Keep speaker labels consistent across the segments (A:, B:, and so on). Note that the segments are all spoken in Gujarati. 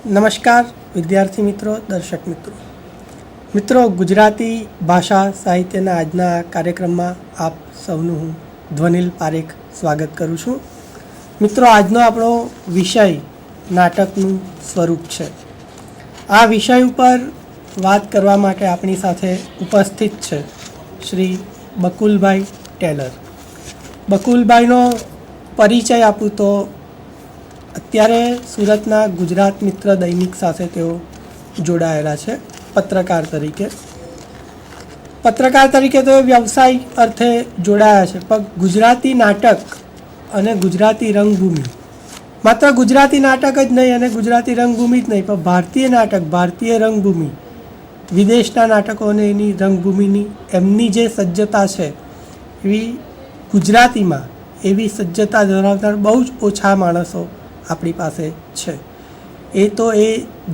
A: નમસ્કાર વિદ્યાર્થી મિત્રો, દર્શક મિત્રો, ગુજરાતી ભાષા સાહિત્યના આજના કાર્યક્રમમાં આપ સૌનું હું ધ્વનિલ પારેખ સ્વાગત કરું છું. મિત્રો, આજનો આપણો વિષય નાટકનું સ્વરૂપ છે. આ વિષય ઉપર વાત કરવા માટે આપણી સાથે ઉપસ્થિત છે શ્રી બકુલભાઈ ટેલર. બકુલભાઈનો પરિચય આપું તો અત્યારે સુરતના ગુજરાત મિત્ર દૈનિક સાથે તેઓ જોડાયેલા છે પત્રકાર તરીકે તો વ્યવસાયિક અર્થે જોડાયા છે, પણ ગુજરાતી નાટક અને ગુજરાતી રંગભૂમિ, માત્ર ગુજરાતી નાટક જ નહીં અને ગુજરાતી રંગભૂમિ જ નહીં, પણ ભારતીય નાટક, ભારતીય રંગભૂમિ, વિદેશના નાટકો અને એની રંગભૂમિની એમની જે સજ્જતા છે એવી ગુજરાતીમાં એવી સજ્જતા ધરાવતા બહુ જ ઓછા માણસો આપણી પાસે છે. એ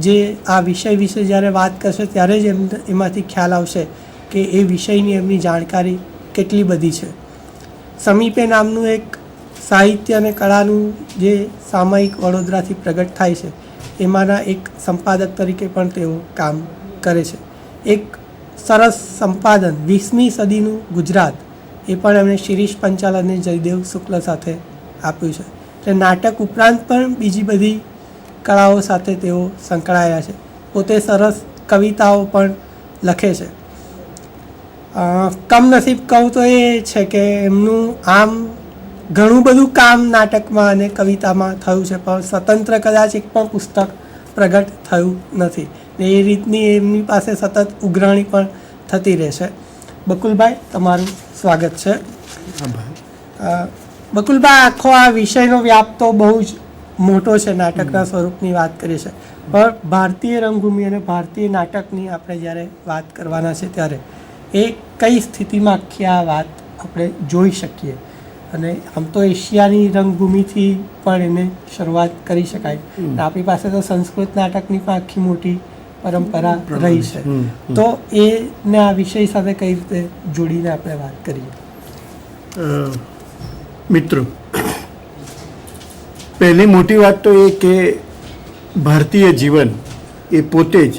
A: જે આ વિષય વિશે જ્યારે વાત કરશે ત્યારે જ એમાંથી ખ્યાલ આવશે કે એ વિષયની એમની જાણકારી કેટલી બધી છે. સમીપે નામનું એક સાહિત્ય અને કળાનું જે સામયિક વડોદરાથી પ્રગટ થાય છે એમાંના એક સંપાદક તરીકે પણ તેઓ કામ કરે છે. એક સરસ સંપાદન 20મી સદીનું ગુજરાત એ પણ એમણે શિરીષ પંચાલ અને જયદેવ શુક્લ સાથે આપ્યું છે. એટલે નાટક ઉપરાંત પણ બીજી બધી કળાઓ સાથે તેઓ સંકળાયેલા છે. પોતે સરસ કવિતાઓ પણ લખે છે. કમનસીબ કહું તો એ છે કે એમનું આમ ઘણું બધું કામ નાટકમાં અને કવિતામાં થયું છે, પણ સ્વતંત્ર કદાચ એક પણ પુસ્તક પ્રગટ થયું નથી. ને એ રીતની એમની પાસે સતત ઉઘરાણી પણ થતી રહેશે. બકુલભાઈ, તમારું સ્વાગત છે. બકુલભાઈ, આખો આ વિષયનો વ્યાપ તો બહુ જ મોટો છે. નાટકના સ્વરૂપની વાત કરી છે, પણ ભારતીય રંગભૂમિ અને ભારતીય નાટકની આપણે જ્યારે વાત કરવાના છે ત્યારે એ કઈ સ્થિતિમાં આખી આ વાત આપણે જોઈ શકીએ? અને આમ તો એશિયાની રંગભૂમિથી પણ એને શરૂઆત કરી શકાય. આપણી પાસે તો સંસ્કૃત નાટકની પણ આખી મોટી પરંપરા રહી છે. તો એને આ વિષય સાથે કઈ રીતે જોડીને આપણે વાત કરીએ?
B: મિત્રો, પહેલી મોટી વાત તો એ કે ભારતીય જીવન એ પોતે જ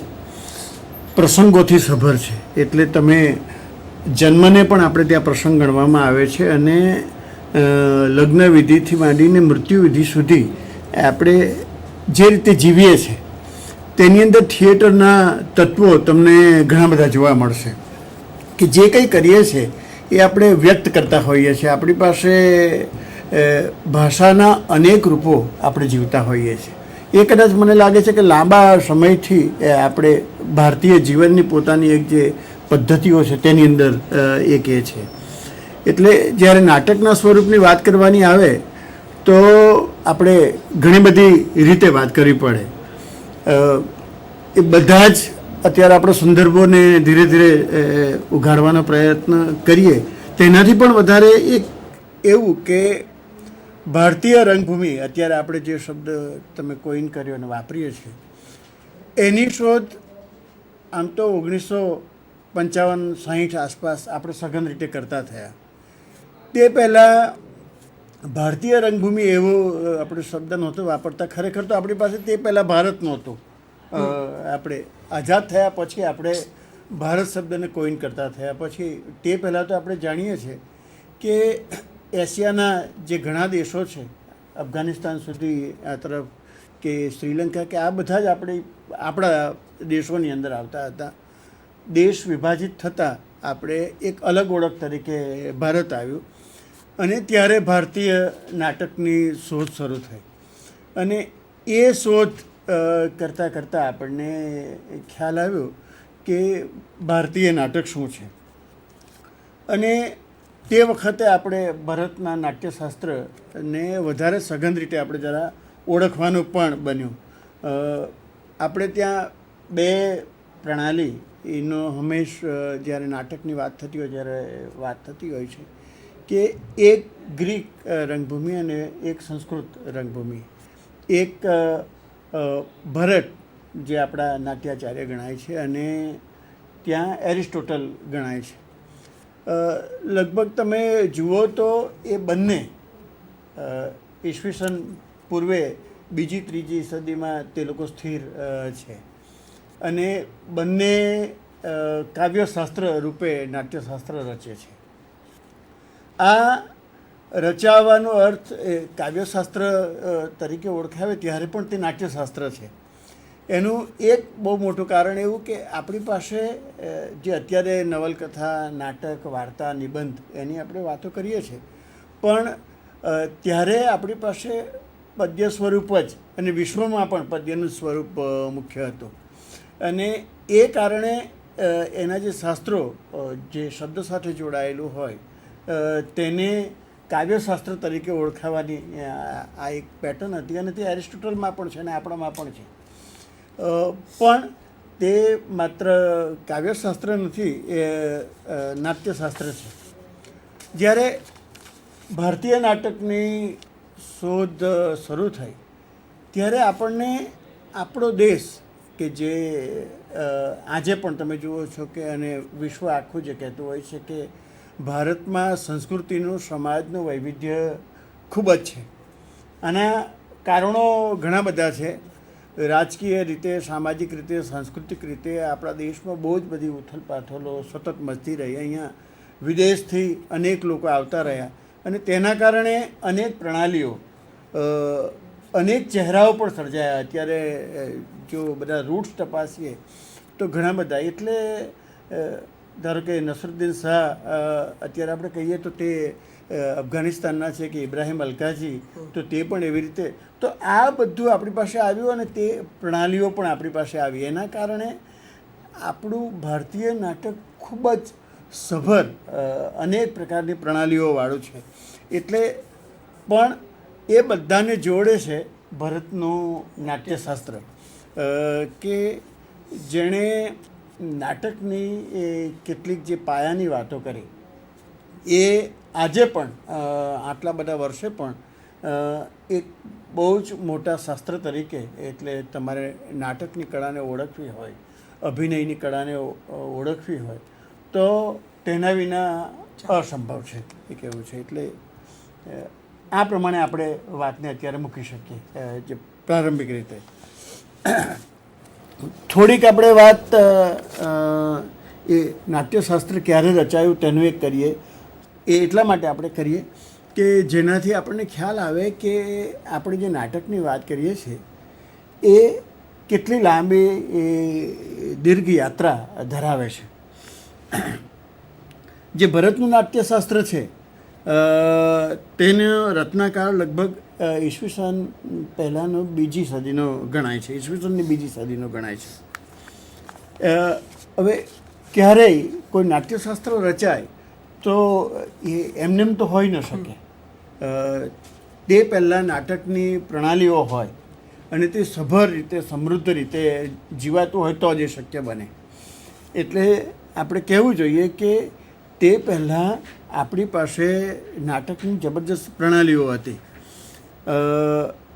B: પ્રસંગોથી સભર છે. એટલે તમે જન્મને પણ આપણે ત્યાં પ્રસંગ ગણવામાં આવે છે અને લગ્ન વિધિથી માંડીને મૃત્યુ વિધિ સુધી આપણે જે રીતે જીવીએ છીએ તેની અંદર થિયેટરના તત્વો તમને ઘણા બધા જોવા મળશે કે જે કંઈ કરીએ છીએ એ આપણે વ્યક્ત કરતા હોઈએ છીએ. આપણી પાસે ભાષાના અનેક રૂપો આપણે જીવતા હોઈએ છીએ. એ કદાચ મને લાગે છે કે લાંબા સમયથી આપણે ભારતીય જીવનની પોતાની એક જે પદ્ધતિઓ છે તેની અંદર એક એ છે. એટલે જ્યારે નાટકના સ્વરૂપની વાત કરવાની આવે તો આપણે ઘણી બધી રીતે વાત કરવી પડે. એ બધા જ અત્યારે આપણે સંદર્ભોને ધીરે ધીરે ઉઘાડવાનો પ્રયત્ન કરીએ. તેનાથી પણ વધારે એક એવું કે ભારતીય રંગભૂમિ, અત્યારે આપણે જે શબ્દ તમે કોઈન કર્યો અને વાપરીએ છીએ, એની શોધ આમ તો 1955-60 આસપાસ આપણે સઘન રીતે કરતા થયા. તે પહેલાં ભારતીય રંગભૂમિ એવો આપણે શબ્દ નહોતો વાપરતા. ખરેખર તો આપણી પાસે તે પહેલાં ભારત નહોતું. આપણે આઝાદ થયા પછી આપણે ભારત શબ્દને કોઈન કરતા થયા. પછી તે પહેલાં તો આપણે જાણીએ છીએ કે એશિયાના જે ઘણા દેશો છે, અફઘાનિસ્તાન સુધી આ તરફ કે શ્રીલંકા કે આ બધા જ આપણા દેશોની અંદર આવતા હતા. દેશ વિભાજિત થતાં આપણે એક અલગ ઓળખ તરીકે ભારત આવ્યું અને ત્યારે ભારતીય નાટકની શોધ શરૂ થઈ. અને એ શોધ કરતાં આપણને ખ્યાલ આવ્યો કે ભારતીય નાટક શું છે. અને તે વખતે આપણે ભારતના નાટ્યશાસ્ત્રને વધારે સઘન રીતે આપણે જરા ઓળખવાનું પણ બન્યું. આપણે ત્યાં બે પ્રણાલી એનો હંમેશ જ્યારે નાટકની વાત થતી હોય ત્યારે વાત થતી હોય છે કે એક ગ્રીક રંગભૂમિ અને એક સંસ્કૃત રંગભૂમિ. એક ભરત જે આપણા નાટ્યાચાર્ય ગણાય છે અને ત્યાં એરિસ્ટોટલ ગણાય છે. લગભગ તમે જુઓ તો એ બંને ઈસવીસન પૂર્વે બીજી ત્રીજી સદીમાં તે લોકો સ્થિર છે અને બંને કાવ્યશાસ્ત્ર રૂપે નાટ્યશાસ્ત્ર રચે છે. આ રચાવાનો અર્થ એ કાવ્યશાસ્ત્ર તરીકે ઓળખાવે ત્યારે પણ તે નાટ્યશાસ્ત્ર છે. એનું એક બહુ મોટું કારણ એવું કે આપણી પાસે જે અત્યારે નવલકથા, નાટક, વાર્તા, નિબંધ એની આપણે વાતો કરીએ છીએ, પણ ત્યારે આપણી પાસે પદ્ય સ્વરૂપ જ અને વિશ્વમાં પણ પદ્યનું સ્વરૂપ મુખ્ય હતું. અને એ કારણે એના જે શાસ્ત્રો જે શબ્દ સાથે જોડાયેલું હોય તેને કાવ્યશાસ્ત્ર તરીકે ઓળખાવાની આ એક પેટર્ન હતી અને તે એરિસ્ટોટલમાં પણ છે અને આપણામાં પણ છે. પણ તે માત્ર કાવ્યશાસ્ત્ર નથી, એ નાટ્યશાસ્ત્ર છે. જ્યારે ભારતીય નાટકની શોધ શરૂ થઈ ત્યારે આપણને આપણો દેશ કે જે આજે પણ તમે જુઓ છો કે અને વિશ્વ આખું જે કહેતું હોય છે કે ભારતમાં સંસ્કૃતિનું, સમાજનું વૈવિધ્ય ખૂબ જ છે. આના કારણો ઘણા બધા છે. રાજકીય રીતે, સામાજિક રીતે, સાંસ્કૃતિક રીતે આપણા દેશમાં બહુ જ બધી ઉથલપાથલો સતત મચતી રહી. અહીંયા વિદેશથી અનેક લોકો આવતા રહ્યા અને તેના કારણે અનેક પ્રણાલીઓ, અનેક ચહેરાઓ પણ સર્જાયા. અત્યારે જો બધા રૂટ્સ તપાસીએ તો ઘણા બધા, એટલે ધારો કે નસરુદ્દીન શાહ અત્યારે આપણે કહીએ તો તે અફઘાનિસ્તાનના છે કે ઇબ્રાહિમ અલકાજી, તો તે પણ એવી રીતે. તો આ બધું આપણી પાસે આવ્યું અને તે પ્રણાલીઓ પણ આપણી પાસે આવી. એના કારણે આપણું ભારતીય નાટક ખૂબ જ સભર અનેક પ્રકારની પ્રણાલીઓવાળું છે. એટલે પણ એ બધાને જોડે છે ભરતનું નાટ્યશાસ્ત્ર, કે જેણે નાટકની એ કેટલીક જે પાયાની વાતો કરી એ આજે પણ આટલા બધા વર્ષે પણ એક બહુ જ મોટા શાસ્ત્ર તરીકે, એટલે તમારે નાટકની કળાને ઓળખવી હોય, અભિનયની કળાને ઓળખવી હોય તો તેના વિના અસંભવ છે એ કહેવું છે. એટલે આ પ્રમાણે આપણે વાતને અત્યારે મૂકી શકીએ. જે પ્રારંભિક રીતે થોડીક આપણે વાત એ નાટ્યશાસ્ત્ર ક્યારે રચાયું તેનું એક કરીએ. એ એટલા માટે આપણે કરીએ કે જેનાથી આપણને ખ્યાલ આવે કે આપણે જે નાટકની વાત કરીએ છીએ એ કેટલી લાંબી દીર્ઘ યાત્રા ધરાવે છે. જે ભરતનું નાટ્યશાસ્ત્ર છે તેનો રચનાકાળ લગભગ ઈસવીસન પહેલાંનો બીજી સદીનો ગણાય છે, ઈસવીસનની બીજી સદીનો ગણાય છે. હવે ક્યારેય કોઈ નાટ્યશાસ્ત્ર રચાય તો એ એમનેમ તો હોઈ ન શકે. તે પહેલાં નાટકની પ્રણાલીઓ હોય અને તે સભર રીતે, સમૃદ્ધ રીતે જીવાતું હોય તો જ એ શક્ય બને. એટલે આપણે કહેવું જોઈએ કે તે પહેલાં આપણી પાસે નાટકની જબરજસ્ત પ્રણાલીઓ હતી.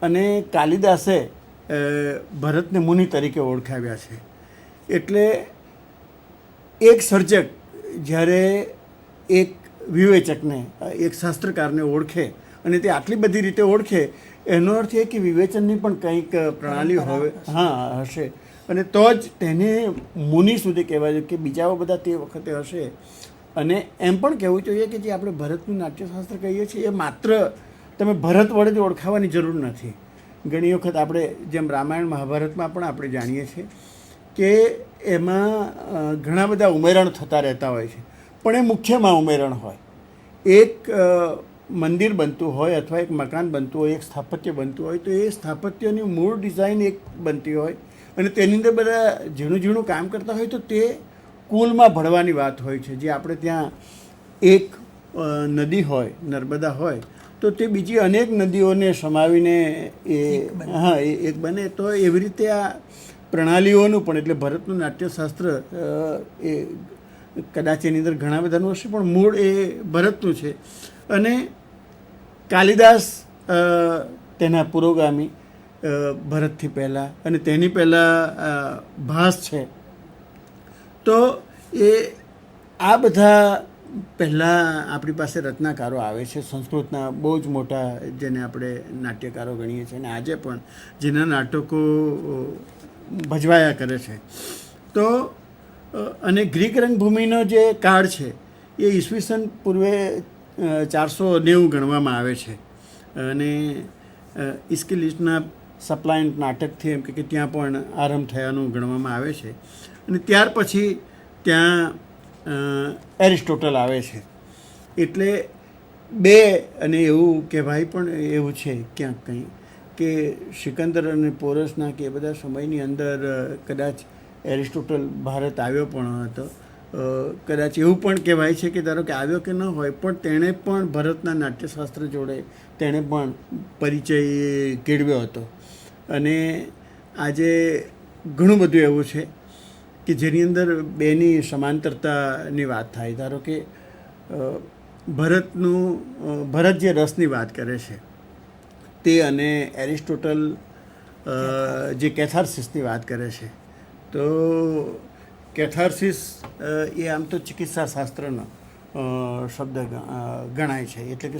B: અને કાલિદાસે ભરતને મુનિ તરીકે ઓળખાવ્યા છે. એટલે એક સર્જક જ્યારે એક વિવેચકને, એક શાસ્ત્રકારને ઓળખે અને તે આટલી બધી રીતે ઓળખે, એનો અર્થ એ કે વિવેચનની પણ કંઈક પ્રણાલી હવે હશે અને તો જ તેને મુનિ સુધી કહેવાય કે બીજાઓ બધા તે વખતે હશે. અને એમ પણ કહેવું જોઈએ કે જે આપણે ભરતનું નાટ્યશાસ્ત્ર કહીએ છીએ એ માત્ર તમે ભરત વડે જ ઓળખાવાની જરૂર નથી. ઘણી વખત આપણે જેમ રામાયણ, મહાભારતમાં પણ આપણે જાણીએ છીએ કે એમાં ઘણા બધા ઉમેરણ થતા રહેતા હોય છે, પણ એ મુખ્યમાં ઉમેરણ હોય. એક મંદિર બનતું હોય અથવા એક મકાન બનતું હોય, એક સ્થાપત્ય બનતું હોય તો એ સ્થાપત્યની મૂળ ડિઝાઇન એક બનતી હોય અને તેની અંદર બધા ઝીણું ઝીણું કામ કરતા હોય તો તે કુલમાં ભળવાની વાત હોય છે. જે આપણે ત્યાં એક નદી હોય, નર્મદા હોય, તો તે બીજી અનેક નદીઓને સમાવીને એ એક બને. તો એવી રીતે આ પ્રણાલીઓનું પણ, એટલે ભરતનું નાટ્યશાસ્ત્ર એ કદાચ એની અંદર ઘણા બધાનું હશે પણ મૂળ એ ભરતનું છે. અને કાલિદાસ તેના પુરોગામી ભરતથી પહેલાં, અને તેની પહેલાં ભાસ છે. તો એ આ બધા પહેલાં આપણી પાસે રચનાકારો આવે છે સંસ્કૃતના બહુ જ મોટા, જેને આપણે નાટ્યકારો ગણીએ છીએ અને આજે પણ જેના નાટકો ભજવાયા કરે છે. તો અને ગ્રીક રંગભૂમિનો જે કાળ છે એ ઈસવીસન પૂર્વે 490 ગણવામાં આવે છે અને ઇસ્કિલિસના સપ્લાયન્ટ નાટકથી એમ કે ત્યાં પણ આરંભ થયાનું ગણવામાં આવે છે. અને ત્યાર પછી ત્યાં એરિસ્ટોટલ આવે છે. એટલે બે, અને એવું કહેવાય પણ એવું છે ક્યાંક કંઈ કે સિકંદર અને પોરસના કે એ બધા સમયની અંદર કદાચ એરિસ્ટોટલ ભારત આવ્યો પણ હતો. કદાચ એવું પણ કહેવાય છે કે ધારો કે આવ્યો કે ન હોય પણ તેણે પણ ભારતના નાટ્યશાસ્ત્ર જોડે તેણે પણ પરિચય કેળવ્યો હતો. અને આજે ઘણું બધું એવું છે કે જેની અંદર બેની સમાંતરતાની વાત થાય. ધારો કે ભરત જે રસની વાત કરે છે તે અને એરિસ્ટોટલ જે કેથાર્સિસની વાત કરે છે, તો કેથાર્સિસ એ આમ તો ચિકિત્સા શાસ્ત્રનો શબ્દ ગણાય છે. એટલે કે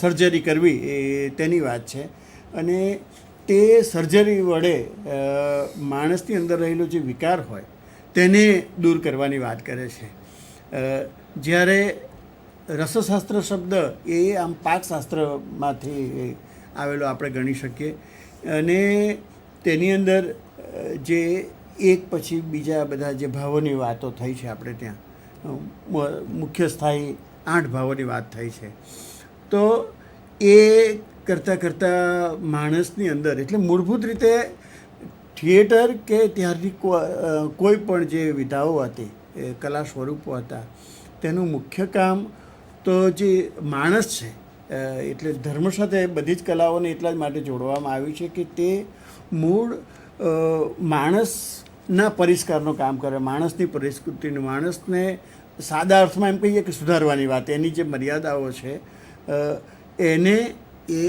B: સર્જરી કરવી એ તેની વાત છે. અને તે સર્જરી વડે માણસની અંદર રહેલો જે વિકાર હોય તેને દૂર કરવાની વાત કરે છે. જ્યારે રસશાસ્ત્ર શબ્દ એ આમ પાકશાસ્ત્રમાંથી આવેલો આપણે ગણી શકીએ. અને તેની અંદર જે એક પછી બીજા બધા જે ભાવોની વાતો થઈ છે આપણે ત્યાં મુખ્ય સ્થાયી 8 ભાવોની વાત થઈ છે. તો એ કરતાં માણસની અંદર એટલે મૂળભૂત રીતે થિયેટર કે ત્યારથી કોઈ પણ જે વિધાઓ હતી એ કલા સ્વરૂપો હતા તેનું મુખ્ય કામ તો જે માણસ છે એટલે ધર્મ સાથે બધી જ કલાઓને એટલા જ માટે જોડવામાં આવી છે કે તે મૂળ માણસના પરિષ્કારનું કામ કરે, માણસની પરિસ્કૃતિનું, માણસને સાદા અર્થમાં એમ કહીએ કે સુધારવાની વાત, એની જે મર્યાદાઓ છે એને એ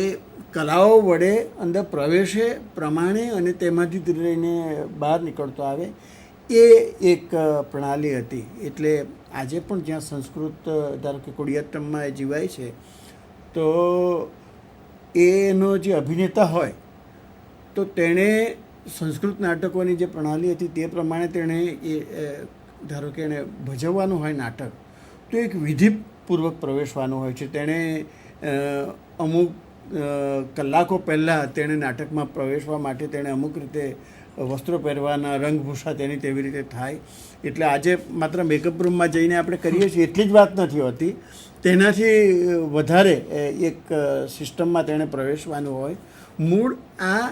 B: કલાઓ વડે અંદર પ્રવેશે પ્રમાણે અને તેમાંથી ધીરે રહીને બહાર નીકળતો આવે એ એક પ્રણાલી હતી. એટલે આજે પણ જ્યાં સંસ્કૃત ધારો કે કુડિયાટ્ટમમાં એ જીવાય છે તો એનો જે અભિનેતા હોય તો તેણે સંસ્કૃત નાટકોની જે પ્રણાલી હતી તે પ્રમાણે તેણે એ ધારો કે એણે ભજવવાનું હોય નાટક તો એક વિધિપૂર્વક પ્રવેશવાનું હોય છે. તેણે અમુક કલાકો પહેલાં તેણે નાટકમાં પ્રવેશવા માટે તેણે અમુક રીતે વસ્ત્રો પહેરવાના, રંગભૂષા તેની તેવી રીતે થાય. એટલે આજે માત્ર મેકઅપ રૂમમાં જઈને આપણે કરીએ છીએ એટલી જ વાત નથી હોતી, તેનાથી વધારે એક સિસ્ટમમાં તેણે પ્રવેશવાનું હોય. મૂળ આ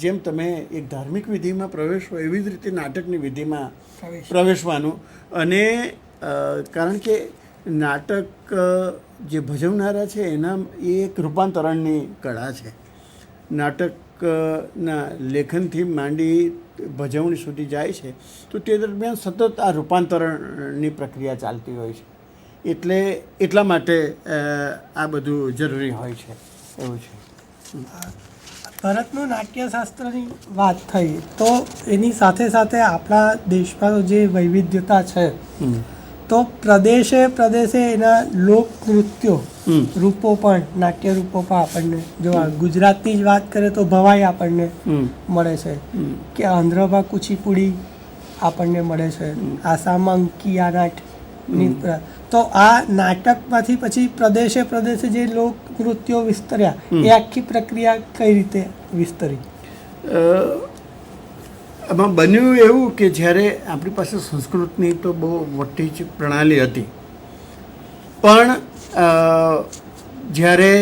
B: જેમ તમે એક ધાર્મિક વિધિમાં પ્રવેશો એવી જ રીતે નાટકની વિધિમાં પ્રવેશવાનું. અને કારણ કે નાટક જે ભજવનારા છે એના એ એક રૂપાંતરણની કળા છે. નાટકના લેખનથી માંડી ભજવણી સુધી જાય છે તો તે દરમિયાન સતત આ રૂપાંતરણની પ્રક્રિયા ચાલતી હોય છે. એટલે એટલા માટે આ બધું જરૂરી હોય છે એવું છે.
A: ભરતનું નાટ્યશાસ્ત્રની વાત થઈ તો એની સાથે સાથે આપણા દેશમાં જે વૈવિધ્યતા છે તો પ્રદેશે એના લોકનૃત્યો રૂપો પણ, નાટ્ય રૂપો પણ આપણને જોવા. ગુજરાતની જ વાત કરીએ તો ભવાઈ આપણને મળે છે, કે આંધ્રમાં કુચીપુડી આપણને મળે છે, આસામમાં અંકિયા નાટની. તો આ નાટકમાંથી પછી પ્રદેશે જે લોકનૃત્યો વિસ્તર્યા એ આખી પ્રક્રિયા કઈ રીતે વિસ્તરી?
B: આમાં બન્યું એવું કે જ્યારે આપણી પાસે સંસ્કૃતની તો બહુ મોટી જ પ્રણાલી હતી પણ જ્યારે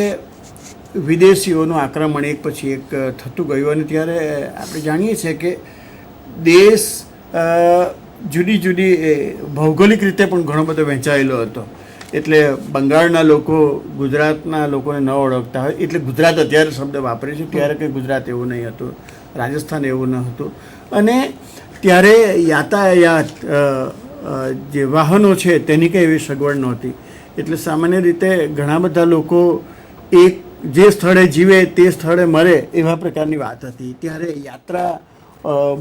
B: વિદેશીઓનું આક્રમણ એક પછી એક થતું ગયું અને ત્યારે આપણે જાણીએ છીએ કે દેશ જુદી જુદી ભૌગોલિક રીતે પણ ઘણો બધો વહેંચાયેલો હતો. એટલે બંગાળના લોકો ગુજરાતના લોકોને ન ઓળખતા હોય એટલે ગુજરાત અત્યારે શબ્દ વાપરે છે, ત્યારે કંઈ ગુજરાત એવું નહીં હતું, રાજસ્થાન એવું ન હતું. અને ત્યારે યાતાયાત જે વાહનો છે તેની કંઈ એવી સગવડ નહોતી. એટલે સામાન્ય રીતે ઘણા બધા લોકો એક જે સ્થળે જીવે તે સ્થળે મરે એવા પ્રકારની વાત હતી. ત્યારે યાત્રા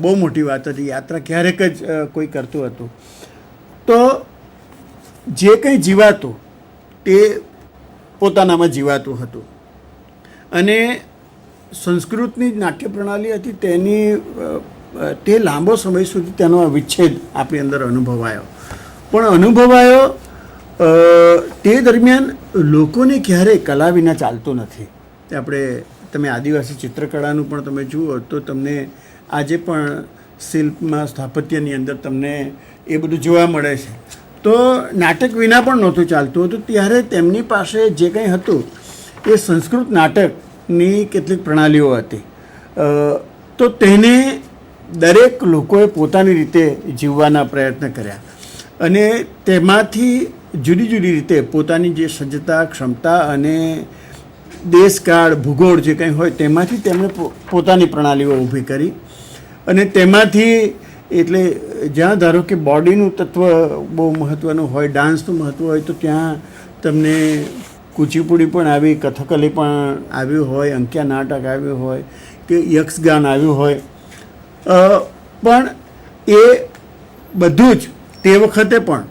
B: બહુ મોટી વાત હતી, યાત્રા ક્યારેક જ કોઈ કરતું હતું. તો જે કંઈ જીવાતું તે પોતાનામાં જીવાતું હતું અને સંસ્કૃતની નાટ્ય પ્રણાલી હતી તે લાંબો સમય સુધી તેનો વિચ્છેદ આપણી અંદર અનુભવાયો. પણ અનુભવાયો તે દરમિયાન લોકોને ક્યારેય કલા વિના ચાલતું નથી. તમે આદિવાસી ચિત્રકળાનું પણ તમે જુઓ તો તમને આજે પણ શિલ્પમાં સ્થાપત્યની અંદર તમને એ બધું જોવા મળે છે. તો નાટક વિના પણ નહોતું ચાલતું હતું. ત્યારે તેમની પાસે જે કંઈ હતું એ સંસ્કૃત નાટકની કેટલીક પ્રણાલીઓ હતી. તો તેને દરેક લોકોએ પોતાની રીતે જીવવાના પ્રયત્ન કર્યા અને તેમાંથી જુદી જુદી રીતે પોતાની જે સજ્જતા, ક્ષમતા અને દેશકાળ, ભૂગોળ જે કંઈ હોય તેમાંથી તેમણે પોતાની પ્રણાલીઓ ઊભી કરી અને તેમાંથી એટલે જ્યાં ધારો કે બોડીનું તત્વ બહુ મહત્ત્વનું હોય, ડાન્સનું મહત્ત્વ હોય તો ત્યાં તમને કુચીપુડી પણ આવી, કથકલી પણ આવ્યું હોય, અંક્યા નાટક આવ્યું હોય કે યક્ષગાન આવ્યું હોય. પણ એ બધું જ તે વખતે પણ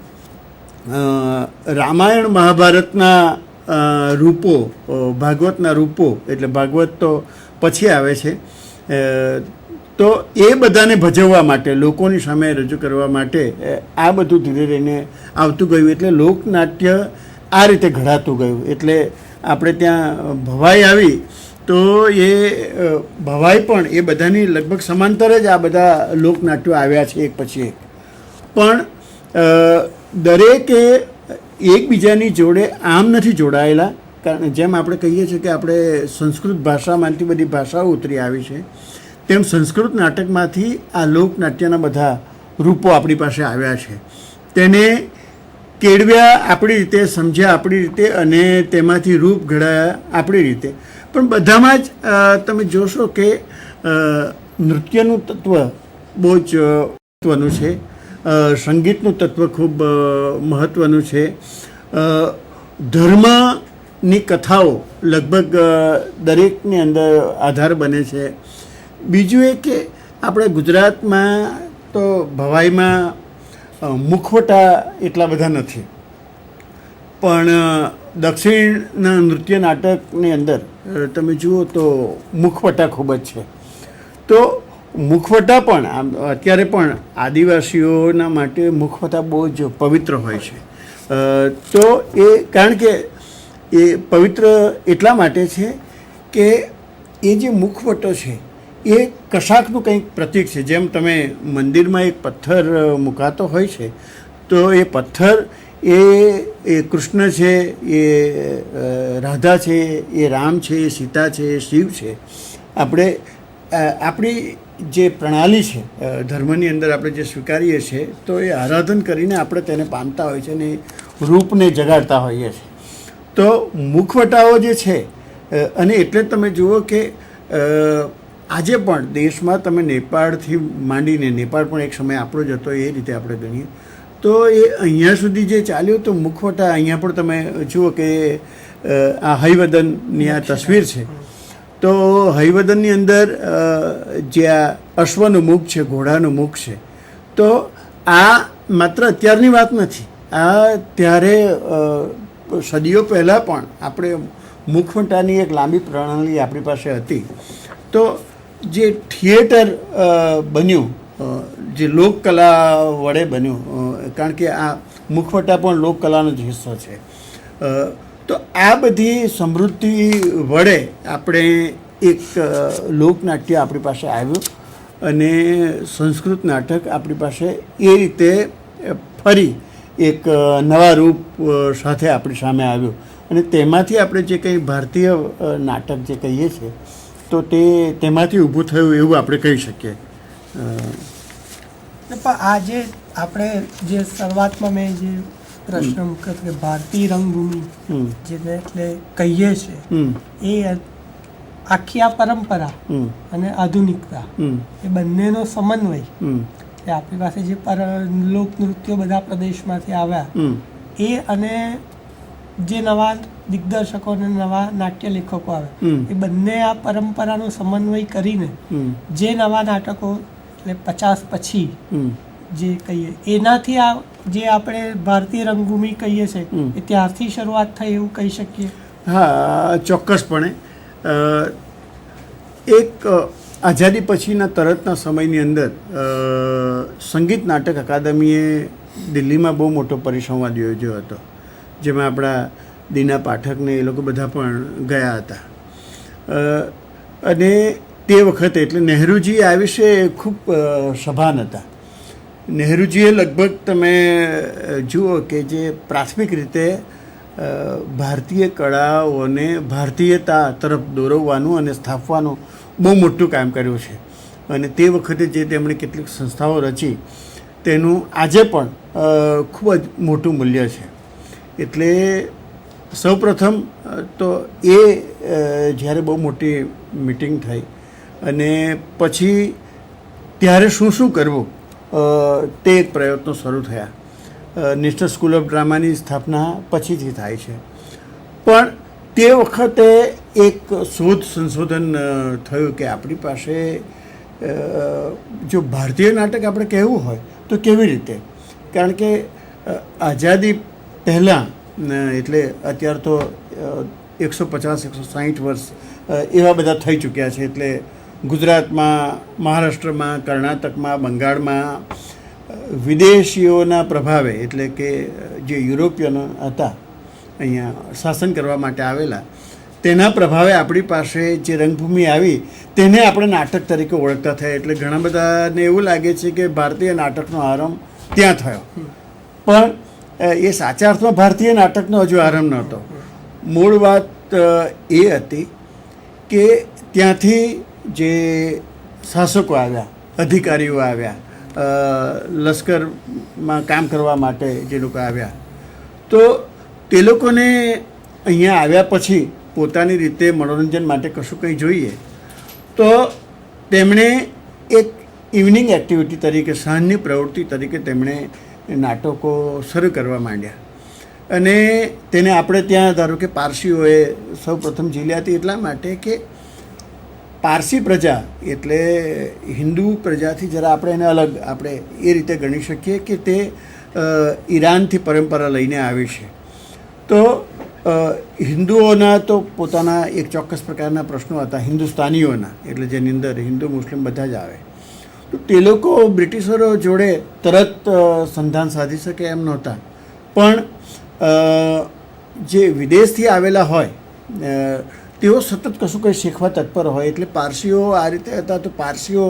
B: રામાયણ મહાભારતના રૂપો, ભાગવતના રૂપો, એટલે ભાગવત તો પછી આવે છે, તો એ બધાને ભજવવા માટે, લોકોની સામે રજૂ કરવા માટે આ બધું ધીરે રહીને આવતું ગયું. એટલે લોકનાટ્ય આ રીતે ઘડાતું ગયું. એટલે આપણે ત્યાં ભવાઈ આવી તો એ ભવાઈ પણ એ બધાની લગભગ સમાંતર જ આ બધા લોકનાટ્યો આવ્યા છે એક પછી એક. પણ દરેકે એકબીજાની જોડે આમ નથી જોડાયેલા. કારણ જેમ આપણે કહીએ છીએ કે આપણે સંસ્કૃત ભાષામાંથી બધી ભાષાઓ ઉતરી આવી છે, તેમ સંસ્કૃત નાટકમાંથી આ લોકનાટ્યના બધા રૂપો આપણી પાસે આવ્યા છે. તેને કેળવ્યા આપણી રીતે, સમજ્યા આપણી રીતે અને તેમાંથી રૂપ ઘડાયા આપણી રીતે. પણ બધામાં જ તમે જોશો કે નૃત્યનું તત્વ બહુ જ મહત્ત્વનું છે, સંગીતનું તત્વ ખૂબ મહત્ત્વનું છે, ધર્મની કથાઓ લગભગ દરેકની અંદર આધાર બને છે. બીજું એ કે આપણે ગુજરાતમાં તો ભવાઈમાં મુખવટા એટલા બધા નથી, પણ દક્ષિણના નૃત્ય નાટકની અંદર તમે જુઓ તો મુખવટા ખૂબ જ છે. તો મુખવટા પણ આમ અત્યારે પણ આદિવાસીઓના માટે મુખવટા બહુ જ પવિત્ર હોય છે. તો એ કારણ કે એ પવિત્ર એટલા માટે છે કે એ જે મુખવટો છે એ કશાકનું કંઈક પ્રતીક છે. જેમ તમે મંદિરમાં એક પથ્થર મુકાતો હોય છે તો એ પથ્થર એ કૃષ્ણ છે, એ રાધા છે, એ રામ છે, એ સીતા છે, એ શિવ છે. આપણી જે પ્રણાલી છે ધર્મની અંદર આપણે જે સ્વીકારીએ છીએ તો એ આરાધન કરીને આપણે તેને પામતા હોય છે અને રૂપને જગાડતા હોઈએ છીએ. તો મુખવટાઓ જે છે અને એટલે જ તમે જુઓ કે આજે પણ દેશમાં તમે નેપાળથી માંડીને, નેપાળ પણ એક સમય આપણો જ હતો એ રીતે આપણે ગણીએ તો એ અહીંયા સુધી જે ચાલ્યું તો મુખવટા અહીંયા પણ તમે જુઓ કે આ હૈવદનની આ તસવીર છે. તો હૈવદનની અંદર જે આ અશ્વનું મુખ છે, ઘોડાનું મુખ છે, તો આ માત્ર અત્યારની વાત નથી. આ ત્યારે સદીઓ પહેલાં પણ આપણે મુખવટાની એક લાંબી પ્રણાલી આપણી પાસે હતી. તો જે થિયેટર બન્યું, જે લોકકલા વડે બન્યું, કારણ કે આ મુખવટા પણ લોકકલાનો જ હિસ્સો છે. તો આ બધી સમૃદ્ધિ વડે આપણે એક લોકનાટ્ય આપણી પાસે આવ્યું અને સંસ્કૃત નાટક આપણી પાસે એ રીતે ફરી એક નવા રૂપ સાથે આપણી સામે આવ્યું અને તેમાંથી આપણે જે કંઈ ભારતીય નાટક જે કહીએ છીએ તો તેમાંથી ઊભું થયું એવું આપણે કહી શકીએ.
A: પણ આજે આપણે જે શરૂઆતમાં મેં જે પ્રશ્ન મૂક્યો કે ભારતીય રંગભૂમિ જેને એટલે કહીએ છીએ એ આખી આ પરંપરા અને આધુનિકતા એ બંનેનો સમન્વય એ આપણી પાસે જે લોકનૃત્યો બધા પ્રદેશમાંથી આવ્યા એ અને જે નવા દિગ્દર્શકો અને નવા નાટ્ય લેખકો આવ્યા એ બંને આ પરંપરાનો સમન્વય કરીને જે નવા નાટકો એટલે 50 પછી જે કહીએ એનાથી આ જે આપણે ભારતીય રંગભૂમિ કહીએ છીએ એ ત્યારથી શરૂઆત થઈ એવું કહી શકીએ?
B: હા, ચોક્કસપણે. એક આઝાદી પછીના તરતના સમયની અંદર સંગીત નાટક અકાદમીએ દિલ્હીમાં બહુ મોટો પરિસંવાદ યોજ્યો હતો, જેમાં આપણા દીના પાઠકને એ લોકો બધા પણ ગયા હતા. અને તે વખતે એટલે નહેરુજી આ વિશે ખૂબ સભાન હતા. નહેરુજીએ લગભગ તમે જુઓ કે જે પ્રાથમિક રીતે ભારતીય કળાઓને ભારતીયતા તરફ દોરવવાનું અને સ્થાપવાનું બહુ મોટું કામ કર્યું છે. અને તે વખતે જે તેમણે કેટલીક સંસ્થાઓ રચી તેનું આજે પણ ખૂબ જ મોટું મૂલ્ય છે. એટલે સૌપ્રથમ તો એ જ્યારે બહુ મોટી મિટિંગ થઈ અને પછી ત્યારે શું કરવું તે પ્રયત્નો શરૂ થયા. નેશનલ સ્કૂલ ઓફ ડ્રામાની સ્થાપના પછીથી થાય છે, પણ તે વખતે એક શોધ સંશોધન થયું કે આપણી પાસે જો ભારતીય નાટક આપણે કહેવું હોય તો કેવી રીતે, કારણ કે આઝાદી પહેલાં એટલે અત્યારે તો 150-160 વર્ષ એવા બધા થઈ ચૂક્યા છે. એટલે ગુજરાતમાં, મહારાષ્ટ્રમાં, કર્ણાટકમાં, બંગાળમાં વિદેશીઓના પ્રભાવે એટલે કે જે યુરોપિયનો હતા અહીંયા શાસન કરવા માટે આવેલા તેના પ્રભાવે આપણી પાસે જે રંગભૂમિ આવી તેને આપણે નાટક તરીકે ઓળખતા થયા. એટલે ઘણા બધાને એવું લાગે છે કે ભારતીય નાટકનો આરંભ ત્યાં થયો, પણ એ સાચા અર્થમાં ભારતીય નાટકનો હજુ આરંભ નહોતો. મૂળ વાત એ હતી કે ત્યાંથી જે શાસકો આવ્યા, અધિકારીઓ આવ્યા, લશ્કરમાં કામ કરવા માટે જે લોકો આવ્યા, તો તે લોકોને અહીંયા આવ્યા પછી પોતાની રીતે મનોરંજન માટે કશું કંઈ જોઈએ તો તેમણે એક ઇવનિંગ એક્ટિવિટી તરીકે, સાંજની પ્રવૃત્તિ તરીકે તેમણે નાટકો શરૂ કરવા માંડ્યા. અને તેને આપણે ત્યાં ધારો કે પારસીઓએ સૌ પ્રથમ ઝીલ્યા હતી એટલા માટે કે પારસી પ્રજા એટલે હિન્દુ પ્રજાથી જરા આપણે એને અલગ આપણે એ રીતે ગણી શકીએ કે તે ઈરાનથી પરંપરા લઈને આવી છે. તો હિન્દુઓના તો પોતાના એક ચોક્કસ પ્રકારના પ્રશ્નો હતા, હિન્દુસ્તાનીઓના એટલે જેની અંદર હિન્દુ મુસ્લિમ બધા જ આવે. તો તે લોકો બ્રિટિશરો જોડે તરત સંધાન સાધી શકે એમ નહોતા, પણ જે વિદેશથી આવેલા હોય તેઓ સતત કશું કંઈ શીખવા તત્પર હોય. એટલે પારસીઓ આ રીતે હતા, તો પારસીઓ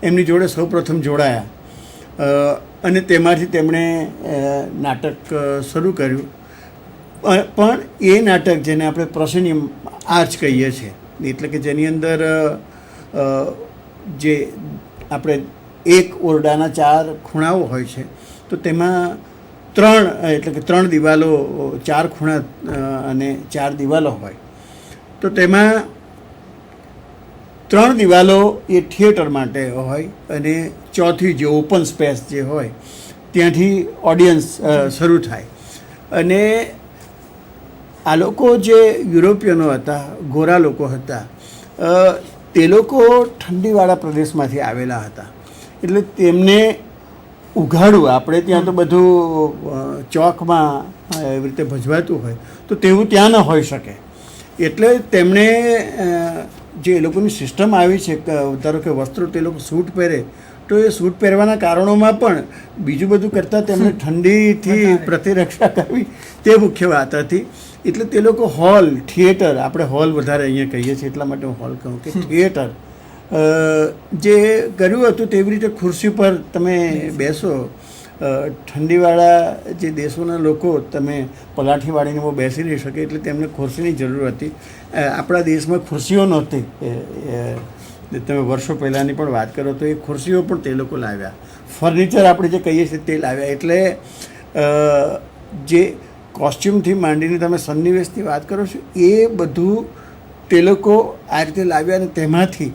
B: એમની જોડે સૌપ્રથમ જોડાયા અને તેમાંથી તેમણે નાટક શરૂ કર્યું. પણ એ નાટક જેને આપણે પ્રોસેનિયમ આર્ચ કહીએ છીએ, એટલે કે જેની અંદર જે આપણે એક ઓરડાના 4 ખૂણાઓ હોય છે, તો તેમાં 3 એટલે કે 3 દિવાલો, 4 ખૂણા અને 4 દિવાલો હોય. તો તેમાં 3 દિવાલો એ થિયેટર માટે હોય અને ચોથી જે ઓપન સ્પેસ જે હોય ત્યાંથી ઓડિયન્સ શરૂ થાય. અને આ લોકો જે યુરોપિયનો હતા, ગોરા લોકો હતા, તે લોકો ઠંડીવાળા પ્રદેશમાંથી આવેલા હતા. એટલે તેમને ઉઘાડું, આપણે ત્યાં તો બધું ચોકમાં એવી રીતે ભજવાતું હોય, તો તેવું ત્યાં ન હોઈ શકે. એટલે તેમણે જે એ લોકોની સિસ્ટમ આવી છે, ધારો કે વસ્ત્રો તે લોકો સૂટ પહેરે, તો એ સૂટ પહેરવાના કારણોમાં પણ બીજું બધું કરતાં તેમણે ઠંડીથી પ્રતિરક્ષા કરવી તે મુખ્ય વાત હતી. એટલે તે લોકો હોલ, થિયેટર, આપણે હોલ વધારે અહીંયા કહીએ છીએ એટલા માટે હું હોલ કહું કે થિયેટર જે કર્યું હતું તેવી રીતે ખુરશી પર તમે બેસો. ઠંડીવાળા જે દેશોના લોકો તમે પલાઠી વાળીને બહુ બેસી નહીં શકે, એટલે તેમને ખુરશીની જરૂર હતી. આપણા દેશમાં ખુરશીઓ નહોતી. તમે વર્ષો પહેલાંની પણ વાત કરો તો એ ખુરશીઓ પણ તે લોકો લાવ્યા. ફર્નિચર આપણે જે કહીએ છીએ તે લાવ્યા. એટલે જે કોસ્ચ્યુમથી માંડીને તમે સન્નિવેશની વાત કરો છો એ બધું તે લોકો આ રીતે લાવ્યા અને તેમાંથી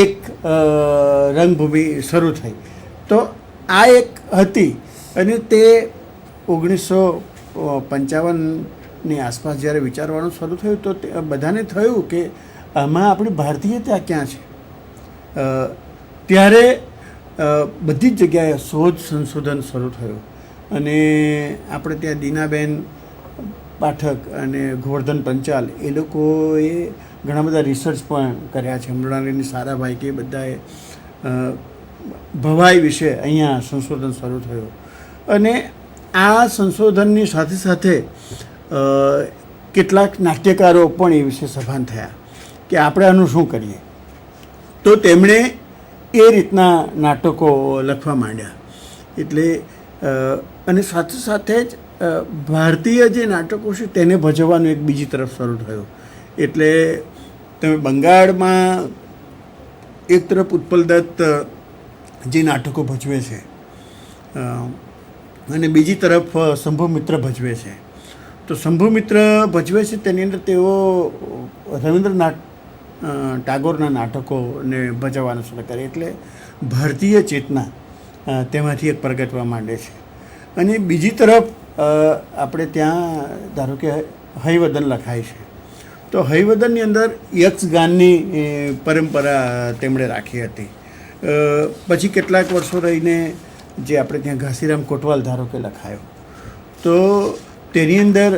B: એક રંગભૂમિ શરૂ થઈ. તો આ એક હતી. અને તે 1955ની આસપાસ જ્યારે વિચારવાનું શરૂ થયું તો બધાને થયું કે આમાં આપણી ભારતીયતા ક્યાં છે. ત્યારે બધી જ જગ્યાએ શોધ સંશોધન શરૂ થયું અને આપણે ત્યાં દીનાબેન પાઠક અને ગોવર્ધન પંચાલ એ લોકોએ ઘણા બધા રિસર્ચ પણ કર્યા છે. મૃણાલિની સારાભાઈ કે બધાએ ભવાઈ વિશે અહીંયા સંશોધન શરૂ થયું. અને આ સંશોધનની સાથે સાથે કેટલાક નાટ્યકારો પણ એ વિશે સભાન થયા કે આપણે આનું શું કરીએ. તો તેમણે એ રીતના નાટકો લખવા માંડ્યા. એટલે અને સાથે સાથે જ ભારતીય જે નાટકો છે તેને ભજવવાનું એક બીજી તરફ શરૂ થયું. એટલે તમે બંગાળમાં એક તરફ ઉત્પલ દત્ત જે નાટકો ભજવે છે અને બીજી તરફ શંભુમિત્ર ભજવે છે. તો શંભુમિત્ર ભજવે છે તેની અંદર તેઓ રવિન્દ્રનાથ ટાગોરના નાટકોને ભજવવાનું શરૂ કરે. એટલે ભારતીય ચેતના તેમાંથી એક પ્રગટવા માંડે છે. અને બીજી તરફ આપણે ત્યાં ધારો કે હૈવદન લખાય છે. તો હૈવદનની અંદર યક્ષગાનની પરંપરા તેમણે રાખી હતી. પછી કેટલાક વર્ષો રહીને જે આપણે ત્યાં ઘાસીરામ કોટવાલ ધારો કે લખાયો, તો તેની અંદર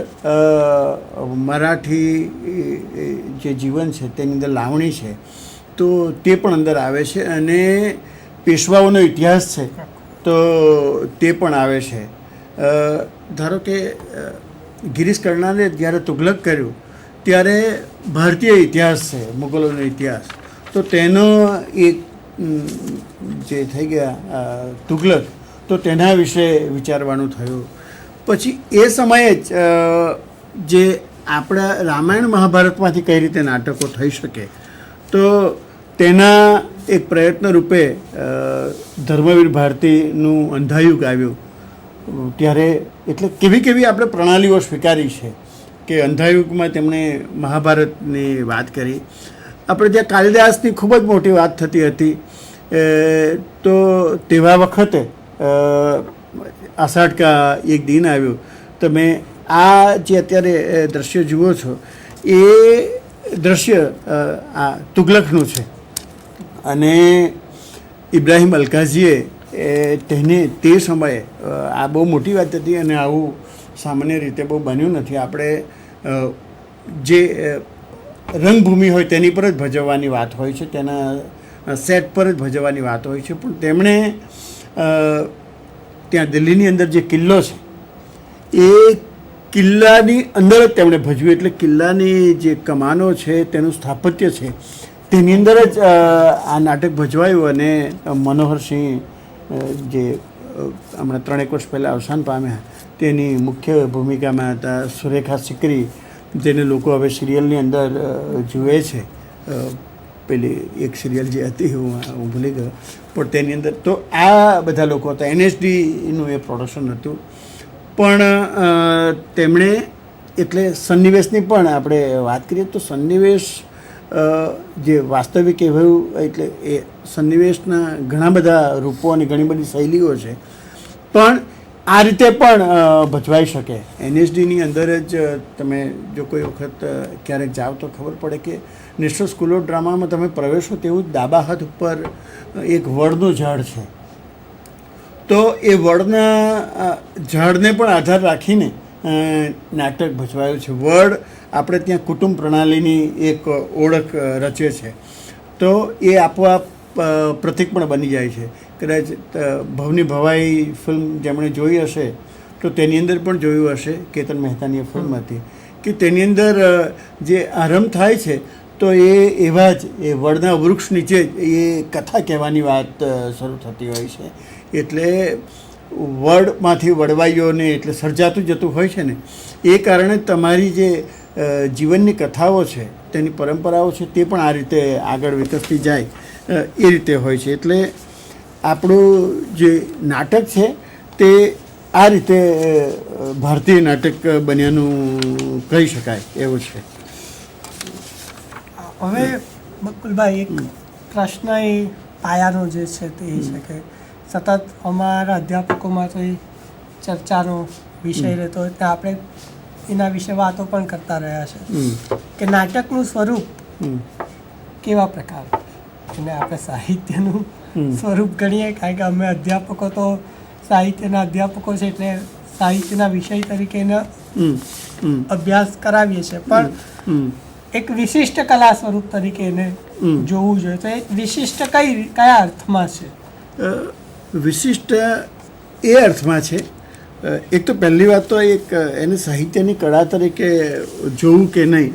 B: મરાઠી જે જીવન છે તેની અંદર લાવણી છે, તો તે પણ અંદર આવે છે. અને પેશવાઓનો ઇતિહાસ છે તો તે પણ આવે છે. ધારો કે ગિરીશ કર્નાડે જ્યારે તુગલક કર્યું ત્યારે ભારતીય ઇતિહાસ છે, મુગલોનો ઇતિહાસ, તો તેનો એક જે થઈ ગયા તુગલક, તો તેના વિશે વિચારવાનું થયું. પછી એ સમયે જ જે આપણા રામાયણ મહાભારતમાંથી કઈ રીતે નાટકો થઈ શકે, તો તેના એક પ્રયત્ન રૂપે ધર્મવીર ભારતીનું અંધાયુગ આવ્યું. ત્યારે એટલે કેવી કેવી આપણે પ્રણાલીઓ સ્વીકારી છે કે અંધાયુગમાં તેમણે મહાભારતની વાત કરી. આપણે ત્યાં કાલિદાસની ખૂબ જ મોટી વાત થતી હતી. તો તેવા વખતે આષાઢ કા એક દિન આવ્યું. તમે આ જે અત્યારે દ્રશ્ય જુઓ છો એ દ્રશ્ય આ તુગલકનું છે. અને ઇબ્રાહિમ અલકાઝીએ તેને તે સમયે આ બહુ મોટી વાત હતી અને આવું સામાન્ય રીતે બહુ બન્યું નથી. આપણે જે રંગભૂમિ હોય તેની પર જ ભજવવાની વાત હોય છે, તેના સેટ પર જ ભજવવાની વાત હોય છે. પણ તેમણે ત્યાં દિલ્હીની અંદર જે કિલ્લો છે એ કિલ્લાની અંદર જ તેમણે ભજવ્યું. એટલે કિલ્લાની જે કમાનો છે તેનું સ્થાપત્ય છે તેની અંદર જ આ નાટક ભજવાયું. અને મનોહરસિંહ જે હમણાં 3 વર્ષ પહેલાં અવસાન પામ્યા તેની મુખ્ય ભૂમિકામાં હતા. સુરેખા સિકરી, જેને લોકો હવે સિરિયલની અંદર જુએ છે, પેલી એક સિરિયલ જે હતી હું ભૂલી ગયો, પણ તેની અંદર તો આ બધા લોકો હતા. NSDનું એ પ્રોડક્શન હતું. પણ તેમણે એટલે સન્નિવેશની પણ આપણે વાત કરીએ તો સન્નિવેશ જે વાસ્તવિક એવું, એટલે એ સન્નિવેશના ઘણા બધા રૂપો અને ઘણી બધી શૈલીઓ છે, પણ આ રીતે પણ ભજવાઈ શકે. NSDની અંદર જ તમે જો કોઈ વખત ક્યારેક જાઓ તો ખબર પડે કે નેશનલ સ્કૂલ ઓફ ડ્રામામાં તમે પ્રવેશો તેવું જ ડાબા હાથ ઉપર એક વડનું ઝાડ છે. તો એ વડના ઝાડને પણ આધાર રાખીને નાટક ભજવાયું છે. વડ આપણે ત્યાં કુટુંબ પ્રણાલીની એક ઓળખ રચે છે. તો એ આપોઆપ પ્રતિક પણ બની જાય છે. કદાચ ભવની ભવાઈ ફિલ્મ જેમણે જોઈ હશે તો તેની અંદર પણ જોયું હશે, કેતન મહેતાની ફિલ્મ હતી, કે તેની અંદર જે આરંભ થાય છે તો એ એવા જ એ વડના વૃક્ષ નીચે જ એ કથા કહેવાની વાત શરૂ થતી હોય છે. એટલે વડમાંથી વડવાઈઓને એટલે સર્જાતું જતું હોય છે ને, એ કારણે તમારી જે જીવનની કથાઓ છે, તેની પરંપરાઓ છે, તે પણ આ રીતે આગળ વિકસતી જાય એ રીતે હોય છે. એટલે આપણું જે નાટક છે તે આ રીતે ભારતીય નાટક બન્યાનું કહી શકાય એવું છે.
A: હવે બકુલભાઈ, એક પ્રશ્ન એ પાયાનો જે છે તે એ છે કે સતત અમારા અધ્યાપકોમાં તો એ ચર્ચાનો વિષય રહેતો હોય ત્યાં આપણે એના વિશે વાતો પણ કરતા રહ્યા છે કે નાટકનું સ્વરૂપ કેવા પ્રકાર, એને આપણે સાહિત્યનું સ્વરૂપ ગણીએ, કારણ કે અમે અધ્યાપકો તો સાહિત્યના અધ્યાપકો છે એટલે સાહિત્યના વિષય તરીકે એનો
B: હમ હમ
A: અભ્યાસ કરાવીએ છીએ, પણ
B: હમ
A: એક વિશિષ્ટ કલા સ્વરૂપ તરીકે એને જોવું જોઈએ. તો એ વિશિષ્ટ કયા અર્થમાં છે?
B: વિશિષ્ટ એ અર્થમાં છે, એક તો પહેલી વાત તો એક એને સાહિત્યની કળા તરીકે જોવું કે નહીં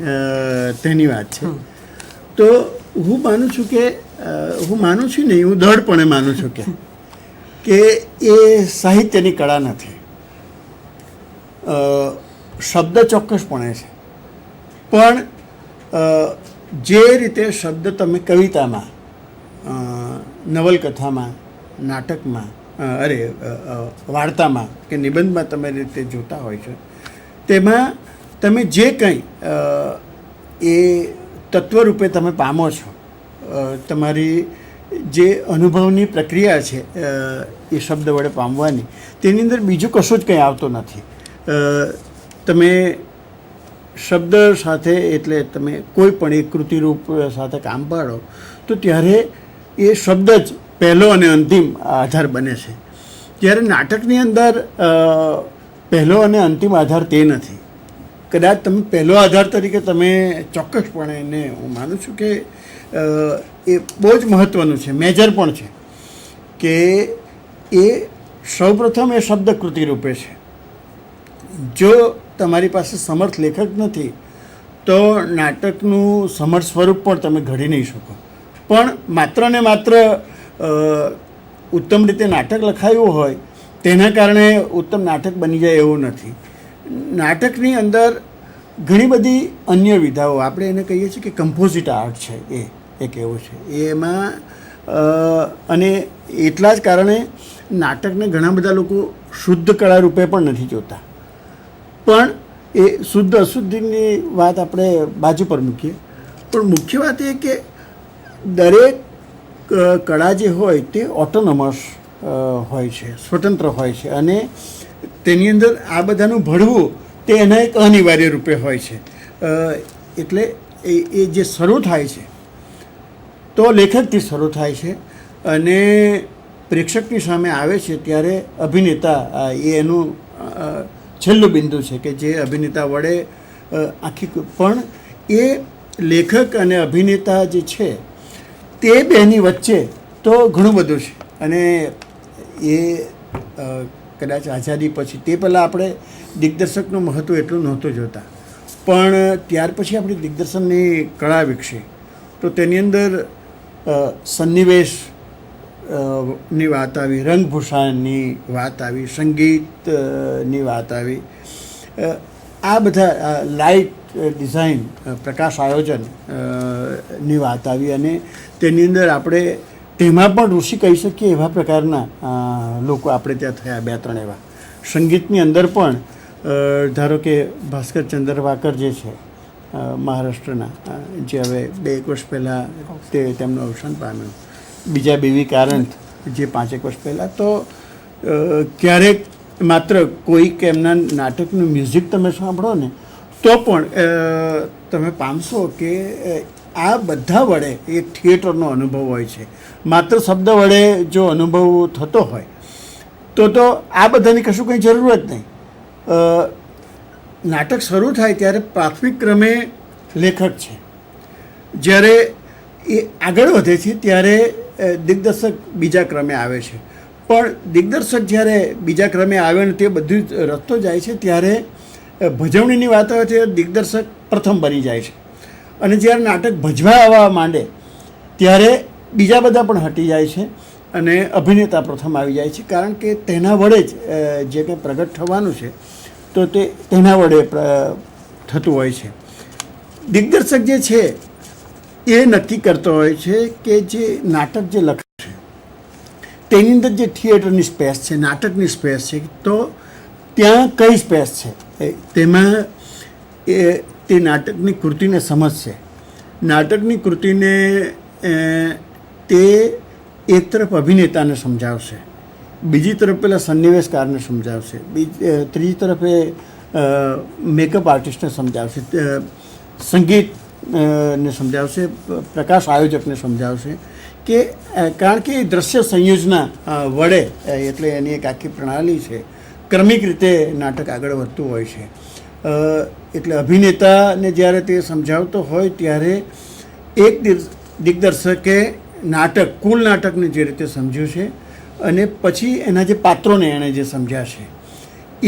B: તેની વાત છે. તો હું માનું છું કે હું દૃઢપણે માનું છું કે એ સાહિત્યની કળા નથી. શબ્દ ચોક્કસપણે છે, પણ જે રીતે શબ્દ તમે કવિતામાં, નવલકથામાં, નાટકમાં, વાર્તામાં કે નિબંધમાં તમે રીતે જોતા હોય છે, તેમાં તમે જે કંઈ એ તત્વરૂપે તમે પામો છો, તમારી જે અનુભવની પ્રક્રિયા છે એ શબ્દ વડે પામવાની, તેની અંદર બીજું કશું જ કંઈ આવતું નથી. તમે શબ્દ સાથે એટલે તમે કોઈ પણ એક કૃતિરૂપ સાથે કામ પાડો તો ત્યારે એ શબ્દ જ પહેલો અને અંતિમ આધાર બને છે. જ્યારે નાટકની અંદર પહેલો અને અંતિમ આધાર તે નથી. કદાચ તમે પહેલો આધાર તરીકે તમે ચોક્કસપણે એને હું માનું છું કે એ બહુ જ મહત્ત્વનું છે, મેજર પણ છે કે એ સૌપ્રથમ એ શબ્દ કૃતિ રૂપે છે. જો તમારી પાસે સમર્થ લેખક નથી તો નાટકનું સમર્થ સ્વરૂપ પણ તમે ઘડી નહીં શકો. પણ માત્ર ને માત્ર ઉત્તમ રીતે નાટક લખાયું હોય તેના કારણે ઉત્તમ નાટક બની જાય એવું નથી. નાટકની અંદર ઘણી બધી અન્ય વિધાઓ, આપણે એને કહીએ છીએ કે કમ્પોઝિટ આર્ટ છે, એ એક એવું છે. એમાં અને એટલા જ કારણે નાટકને ઘણા બધા લોકો શુદ્ધ કળા રૂપે પણ નથી જોતા. પણ એ શુદ્ધ અશુદ્ધિની વાત આપણે બાજુ પર મૂકીએ, પણ મુખ્ય વાત એ કે દરેક કળા જે હોય તે ઓટોનોમસ હોય છે, સ્વતંત્ર હોય છે, અને તેની અંદર આ બધાનું ભળવું તે એના એક અનિવાર્ય રૂપે હોય છે. એટલે એ જે શરૂ થાય છે તો લેખકથી શરૂ થાય છે અને પ્રેક્ષકની સામે આવે છે ત્યારે અભિનેતા એ એનું છેલ્લું બિંદુ છે કે જે અભિનેતા વડે આખી, પણ એ લેખક અને અભિનેતા જે છે તે બેની વચ્ચે તો ઘણું બધું છે. અને એ કદાચ આઝાદી પછી, તે પહેલાં આપણે દિગ્દર્શકનું મહત્ત્વ એટલું નહોતું જોતા, પણ ત્યાર પછી આપણી દિગ્દર્શનની કળા વિકસી તો તેની અંદર સન્નિવેશ ની વાત આવી, રંગભૂષણની વાત આવી, સંગીતની વાત આવી, આ બધા લાઇટ ડિઝાઇન, પ્રકાશ આયોજન ની વાત આવી. અને તેની અંદર આપણે તેમાં પણ ઋષિ કહી શકીએ એવા પ્રકારના લોકો આપણે ત્યાં થયા, બે ત્રણ એવા. સંગીતની અંદર પણ ધારો કે ભાસ્કર ચંદ્રવાકર જે છે મહારાષ્ટ્રના, જે હવે 2-1 વર્ષ પહેલાં તેમનું અવસાન પામ્યું, બીજા બેવી કારંત જે 5-1 વર્ષ પહેલાં, તો ક્યારેક માત્ર કોઈક એમના નાટકનું મ્યુઝિક તમે સાંભળો ને તો પણ તમે પામશો કે આ બધા વડે એક થિયેટરનો અનુભવ હોય છે. માત્ર શબ્દ વડે જો અનુભવ થતો હોય તો આ બધાની કશું કંઈ જરૂર જ નહીં. નાટક શરૂ થાય ત્યારે પ્રાથમિક ક્રમે લેખક છે, જ્યારે એ આગળ વધે છે ત્યારે દિગ્દર્શક બીજા ક્રમે આવે છે. પણ દિગ્દર્શક જ્યારે બીજા ક્રમે આવે ને તે બધું રસ્તો જાય છે ત્યારે ભજવણીની વાત આવે છે, દિગ્દર્શક પ્રથમ બની જાય છે. અને જ્યારે નાટક ભજવા આવવા માંડે ત્યારે બીજા બધા પણ હટી જાય છે અને અભિનેતા પ્રથમ આવી જાય છે. કારણ કે તેના વડે જ જે કંઈ પ્રગટ થવાનું છે તો તે તેના વડે થતું હોય છે. દિગ્દર્શક જે છે એ નક્કી કરતો હોય છે કે જે નાટક જે લખે છે તેની અંદર જે થિયેટરની સ્પેસ છે, નાટકની સ્પેસ છે, તો ત્યાં કઈ સ્પેસ છે તેમાં તે નાટકની કૃતિને સમજશે. નાટકની કૃતિને તે એક તરફ અભિનેતાને સમજાવશે, બીજી તરફ પેલા સન્નિવેશકારને સમજાવશે, ત્રીજી તરફ એ મેકઅપ આર્ટિસ્ટને સમજાવશે, સંગીત ને સમજાવશે, પ્રકાશ આયોજકને સમજાવશે કે કારણ કે એ દ્રશ્ય સંયોજના વડે એટલે એની એક આખી પ્રણાલી છે, ક્રમિક રીતે નાટક આગળ વધતું હોય છે. એટલે અભિનેતાને જ્યારે તે સમજાવતો હોય ત્યારે એક દિગ્દર્શકે કુલ નાટકને જે રીતે સમજ્યું છે અને પછી એના જે પાત્રોને એણે જે સમજ્યા છે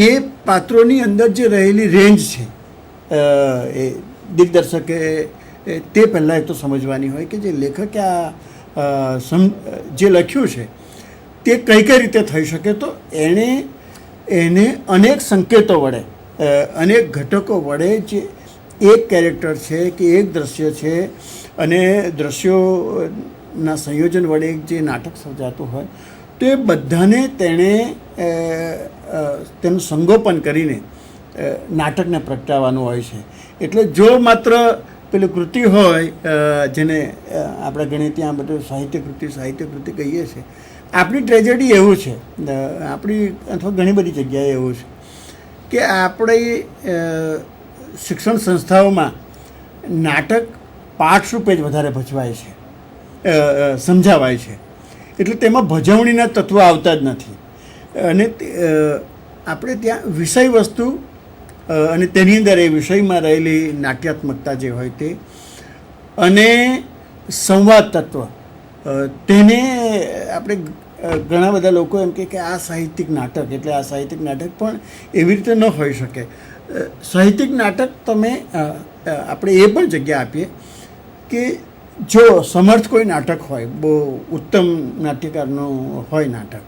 B: એ પાત્રોની અંદર જે રહેલી રેન્જ છે એ દિગ્દર્શકે તે પહેલાં તો સમજવાની હોય કે જે લેખકે જે લખ્યું છે તે કઈ કઈ રીતે થઈ શકે. તો એને અનેક સંકેતો વડે અનેક ઘટકો વડે જે એક કેરેક્ટર છે કે એક દ્રશ્ય છે અને દ્રશ્યોના સંયોજન વડે જે નાટક સર્જાતું હોય તો એ બધાને તેણે તેનું સંગોપન કરીને નાટકને પ્રગટાવવાનું હોય છે. એટલે જો માત્ર પેલી કૃતિ હોય જેને આપણે ગણીએ ત્યાં બધું સાહિત્ય કૃતિ કહીએ છીએ. આપણી ટ્રેજેડી એવું છે, આપણી અથવા ઘણી બધી જગ્યાએ એવું છે કે આપણી શિક્ષણ સંસ્થાઓમાં નાટક પાઠરૂપે જ વધારે ભજવાય છે, સમજાવાય છે. એટલે તેમાં ભજવણીના તત્વો આવતા જ નથી અને આપણે ત્યાં વિષય વસ્તુ અને તેની અંદર એ વિષયમાં રહેલી નાટ્યાત્મકતા જે હોય તે અને સંવાદ તત્વ તેને આપણે ઘણા બધા લોકો એમ કે આ સાહિત્યિક નાટક એટલે આ સાહિત્યિક નાટક પણ એવી રીતે ન હોઈ શકે. સાહિત્યિક નાટક તમે આપણે એ પણ જગ્યા આપીએ કે જો સમર્થ કોઈ નાટક હોય, બહુ ઉત્તમ નાટ્યકારનું હોય નાટક,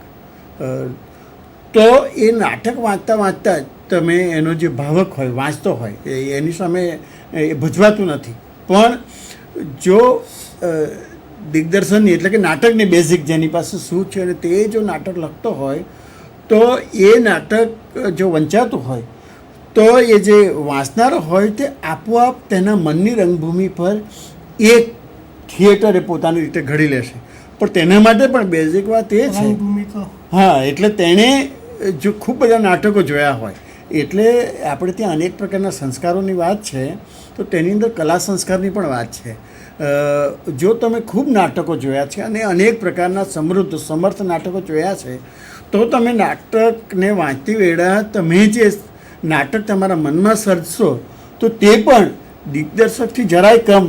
B: તો એ નાટક વાંચતા જ તમે એનો જે ભાવક હોય વાંચતો હોય એની સામે એ ભજવાતું નથી. પણ જો દિગ્દર્શનની એટલે કે નાટકની બેઝિક જેની પાસે શું છે અને તે જો નાટક લખતો હોય તો એ નાટક જો વંચાતું હોય તો એ જે વાંચનારો હોય તે આપોઆપ તેના મનની રંગભૂમિ પર એક થિયેટર એ પોતાની રીતે ઘડી લેશે. પણ તેના માટે પણ બેઝિક વાત એ છે, હા, એટલે તેણે જો ખૂબ બધા નાટકો જોયા હોય એટલે આપણે ત્યાં અનેક પ્રકારના સંસ્કારોની વાત છે તો તેની અંદર કલા સંસ્કારની પણ વાત છે. જો તમે ખૂબ નાટકો જોયા છે અને અનેક પ્રકારના સમર્થ નાટકો જોયા છે તો તમે નાટકને વાંચતી વેળા તમે જે નાટક તમારા મનમાં સર્જશો તો તે પણ દિગ્દર્શકથી જરાય કમ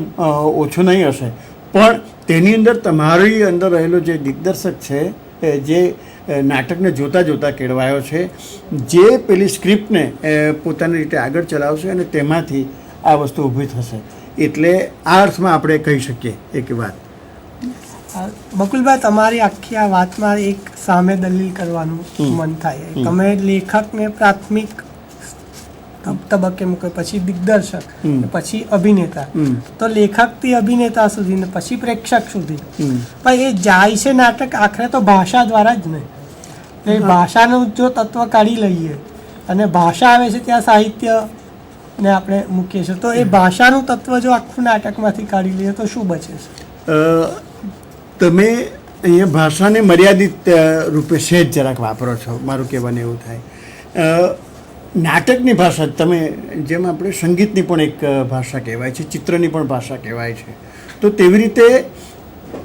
B: ઓછું નહીં હશે. પણ તેની અંદર તમારી અંદર રહેલો જે દિગ્દર્શક છે જે નાટકને જોતાં કેળવાયો છે, જે પેલી સ્ક્રિપ્ટને પોતાની રીતે આગળ ચલાવશે અને તેમાંથી આ વસ્તુ ઊભી થશે. એટલે આ અર્થમાં આપણે કહી શકીએ એક વાત.
A: બકુલભાઈ, તમારી આખી આ વાતમાં એક સામે દલીલ કરવાનું મન થાય. તમે લેખકને પ્રાથમિક તબક્કે મૂકે, પછી દિગ્દર્શક, પછી અભિનેતા, તો લેખકથી અભિનેતા સુધી ને પછી પ્રેક્ષક સુધી. પણ એ જાય છે નાટક આખરે તો ભાષા દ્વારા જ નહીં. એટલે ભાષાનું જો તત્વ કાઢી લઈએ અને ભાષા આવે છે ત્યાં સાહિત્ય ને આપણે મૂકીએ છીએ, તો એ ભાષાનું તત્વ જો આખું નાટકમાંથી કાઢી લઈએ તો શું બચે છે?
B: તમે અહીંયા ભાષાને મર્યાદિત રૂપે સહેજ જરાક વાપરો છો, મારું કહેવાનું એવું થાય. નાટકની ભાષા તમે જેમ આપણે સંગીતની પણ એક ભાષા કહેવાય છે, ચિત્રની પણ ભાષા કહેવાય છે, તો તેવી રીતે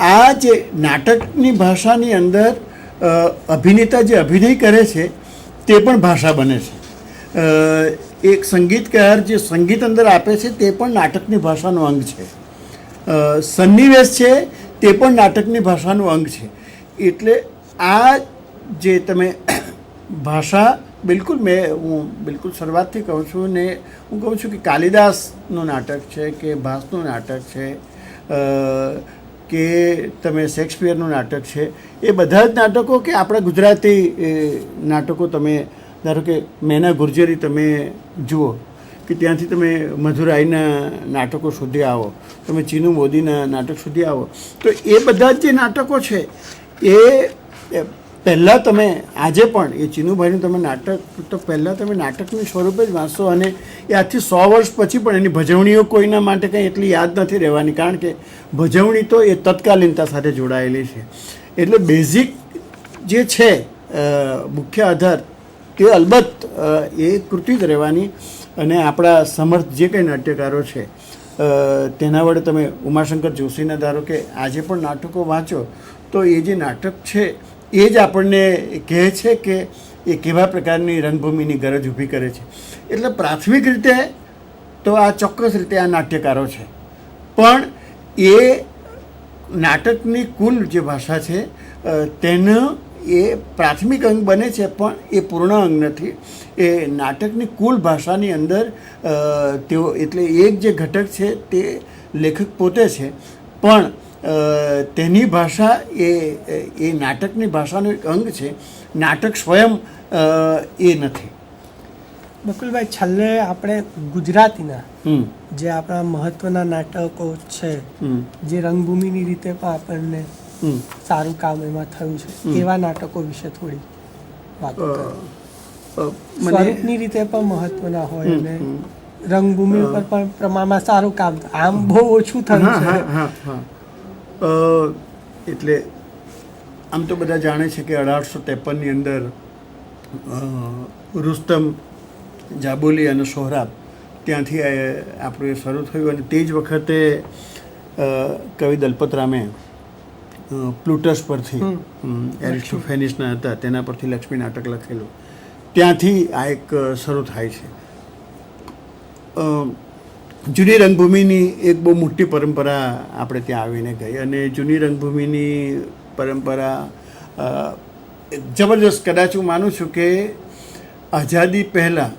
B: આ જે નાટકની ભાષાની અંદર અભિનેતા જે અભિનય કરે છે તે પણ ભાષા બને છે. એક સંગીતકાર જે સંગીત અંદર આપે છે તે પણ નાટકની ભાષાનું અંગ છે. સન્નિવેશ છે તે પણ નાટકની ભાષાનું અંગ છે. એટલે આ જે તમે ભાષા હું બિલકુલ શરૂઆતથી કહું છું ને હું કહું છું કે કાલિદાસનું નાટક છે કે ભાસનું નાટક છે કે તમે શેક્સપિયરનું નાટક છે, એ બધા જ નાટકો કે આપણા ગુજરાતી નાટકો તમે ધારો કે મેના ગુર્જરી તમે જુઓ કે ત્યાંથી તમે મધુરાઈના નાટકો સુધી આવો, તમે ચીનુ મોદીના નાટક સુધી આવો, તો એ બધા જ જે નાટકો છે એ પહેલાં તમે આજે પણ એ ચીનુભાઈનું તમે નાટક તો પહેલાં તમે નાટકનું સ્વરૂપે જ વાંચશો અને એ આજથી 100 વર્ષ પછી પણ એની ભજવણીઓ કોઈના માટે કંઈ એટલી યાદ નથી રહેવાની, કારણ કે ભજવણી તો એ તત્કાલીનતા સાથે જોડાયેલી છે. એટલે બેઝિક જે છે મુખ્ય આધાર તે અલબત્ત એ કૃતિ જ રહેવાની અને આપણા સમર્થ જે કંઈ નાટ્યકારો છે તેના વડે તમે ઉમાશંકર જોશીના ધારો કે આજે પણ નાટકો વાંચો તો એ જે નાટક છે એ જ આપણને કહે છે કે એ કેવા પ્રકારની રંગભૂમિની ગરજ ઊભી કરે છે. એટલે પ્રાથમિક રીતે તો આ ચોક્કસ રીતે આ નાટ્યકારો છે, પણ એ નાટકની કુલ જે ભાષા છે તેનો એ પ્રાથમિક અંગ બને છે, પણ એ પૂર્ણ અંગ નથી. એ નાટકની કુલ ભાષાની અંદર તેઓ એટલે એક જે ઘટક છે તે લેખક પોતે છે, પણ તેની ભાષા એ નાટકની ભાષાનું એક અંગ છે. નાટક સ્વયં એ નથી.
A: બકુલભાઈ, છેલ્લે આપણે ગુજરાતીના જે આપણા મહત્વના નાટકો છે, જે રંગભૂમિની રીતે પણ આપણને સારું કામ એમાં થયું છે, એવા નાટકો વિશે થોડી વાતો કરો. સ્વરૂપની રીતે પણ મહત્વના હોય અને રંગભૂમિ ઉપર પણ પ્રમાણમાં સારું કામ થાય. આમ બહુ ઓછું થયું છે.
B: એટલે આમ તો બધા જાણે છે કે 1853ની અંદર રુસ્તમ, જાબોલી અને સોહરાબ ત્યાંથી આપણું એ શરૂ થયું. અને તે જ વખતે કવિ દલપતરામે પ્લુટસ પરથી એરિસ્ટોફેનિસના હતા તેના પરથી લક્ષ્મી નાટક લખેલું, ત્યાંથી આ એક શરૂ થાય છે. જૂની રંગભૂમિની એક બહુ મોટી પરંપરા આપણે ત્યાં આવીને ગઈ, અને જૂની રંગભૂમિની પરંપરા જબરજસ્ત. કદાચ હું માનું છું કે આઝાદી પહેલાં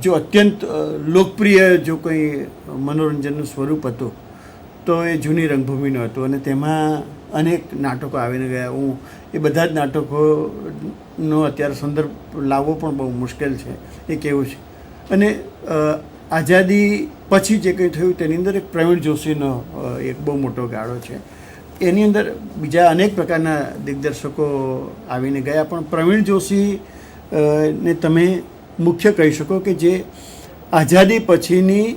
B: જો અત્યંત લોકપ્રિય જો કંઈ મનોરંજનનું સ્વરૂપ હતું તો એ જૂની રંગભૂમિનું હતું, અને તેમાં અનેક નાટકો આવીને ગયા. હું એ બધા જ નાટકોનો અત્યારે સંદર્ભ લાવવો પણ બહુ મુશ્કેલ છે, એ કેવું છે. અને આઝાદી પછી જે કંઈ થયું તેની અંદર એક પ્રવીણ જોશીનો એક બહુ મોટો ગાળો છે. એની અંદર બીજા અનેક પ્રકારના દિગ્દર્શકો આવીને ગયા, પણ પ્રવીણ જોશી ને તમે મુખ્ય કહી શકો કે જે આઝાદી પછીની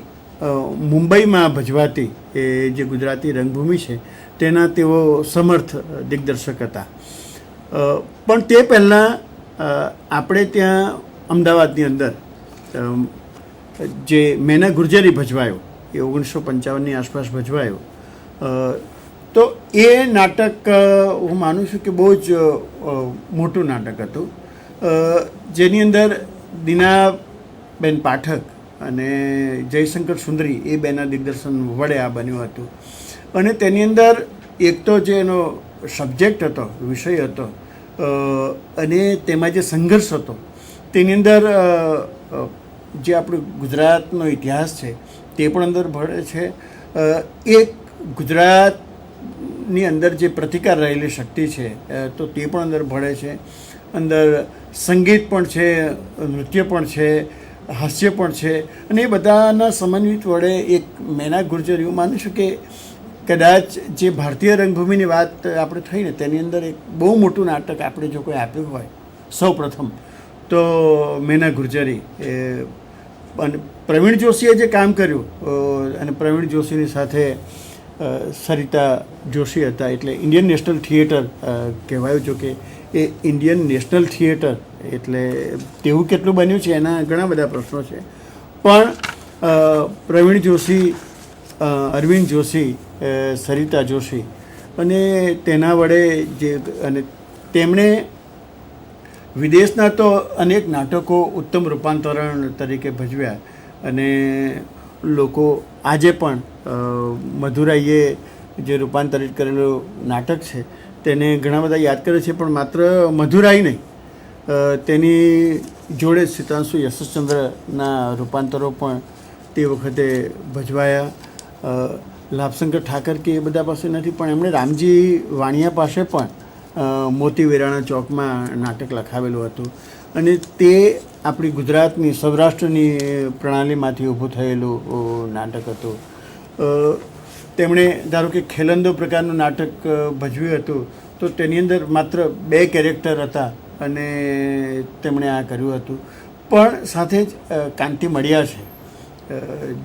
B: મુંબઈમાં ભજવાતી એ જે ગુજરાતી રંગભૂમિ છે તેના તેઓ સમર્થ દિગ્દર્શક હતા. પણ તે પહેલાં આપણે ત્યાં અમદાવાદની અંદર જે મેના ગુર્જરી ભજવાયો એ 1955ની આસપાસ ભજવાયો, તો એ નાટક હું માનું છું કે બહુ જ મોટું નાટક હતું, જેની અંદર દીનાબેન પાઠક અને જયશંકર સુંદરી એ બેના દિગ્દર્શન વડે આ બન્યું હતું. અને તેની અંદર એક તો જે એનો સબ્જેક્ટ હતો, વિષય હતો, અને તેમાં જે સંઘર્ષ હતો તેની અંદર જે આપણું ગુજરાતનો ઇતિહાસ છે તે પણ અંદર ભળે છે. એક ગુજરાતની અંદર જે પ્રતિકાર રહેલી શક્તિ છે તો તે પણ અંદર ભળે છે. અંદર સંગીત પણ છે, નૃત્ય પણ છે, હાસ્ય પણ છે, અને એ બધાના સમન્વિત વડે એક મેના ગુર્જરી, હું માનું છું કે કદાચ જે ભારતીય રંગભૂમિની વાત આપણે થઈ ને તેની અંદર એક બહુ મોટું નાટક આપણે જો કોઈ આપ્યું હોય સૌ પ્રથમ તો મેના ગુર્જરી. અને પ્રવીણ જોશીએ જે કામ કર્યું, અને પ્રવીણ જોશીની સાથે સરિતા જોશી હતા, એટલે ઇન્ડિયન નેશનલ થિયેટર કહેવાયું. જો કે એ ઇન્ડિયન નેશનલ થિયેટર એટલે તેવું કેટલું બન્યું છે એના ઘણા બધા પ્રશ્નો છે, પણ પ્રવીણ જોશી, અરવિંદ જોશી, સરિતા જોશી અને તેના વડે જે, અને તેમણે વિદેશના તો અનેક નાટકો ઉત્તમ રૂપાંતરણ તરીકે ભજવ્યા, અને લોકો આજે પણ મધુરાઈએ જે રૂપાંતરિત કરેલું નાટક છે તેને ઘણા બધા યાદ કરે છે. પણ માત્ર મધુરાઈ નહીં, તેની જોડે સીતાંશુ યશચંદ્રના રૂપાંતરો પણ તે વખતે ભજવાયા. લાભશંકર ઠાકર કે એ બધા પાસે નથી, પણ એમણે રામજી વાણિયા પાસે પણ મોતી વેરાણા ચોકમાં નાટક લખાવેલું હતું, અને તે આપણી ગુજરાતની, સૌરાષ્ટ્રની પ્રણાલીમાંથી ઊભું થયેલું નાટક હતું. તેમણે ધારો કે ખેલંદો પ્રકારનું નાટક ભજવ્યું હતું, તો તેની અંદર માત્ર 2 કેરેક્ટર હતા અને તેમણે આ કર્યું હતું. પણ સાથે જ કાંતિ મળ્યા છે,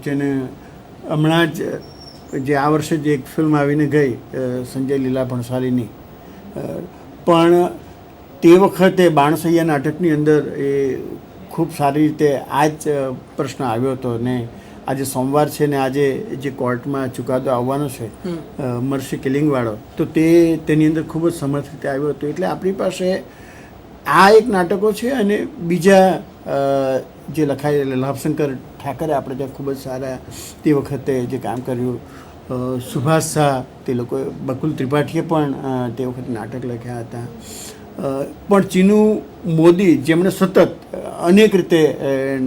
B: જેને હમણાં જ જે આ વર્ષે જે એક ફિલ્મ આવીને ગઈ સંજય લીલા ભણસાલીની, પણ તે વખતે બાણસૈયા નાટકની અંદર એ ખૂબ સારી રીતે આ જ પ્રશ્ન આવ્યો હતો ને આજે સોમવાર છે ને આજે જે કોર્ટમાં ચુકાદો આવવાનો છે મર્સી કિલિંગવાળો, તો તેની અંદર ખૂબ જ સમર્થ રીતે આવ્યો હતો. એટલે આપણી પાસે આ એક નાટકો છે અને બીજા જે લખાયેલા લાભશંકર ઠાકરે આપણે ત્યાં ખૂબ જ સારા તે વખતે જે કામ કર્યું, સુભાષ શાહ, તે લોકોએ બકુલ ત્રિપાઠીએ પણ તે વખતે નાટક લખ્યા હતા. પણ ચીનુ મોદી જેમણે સતત અનેક રીતે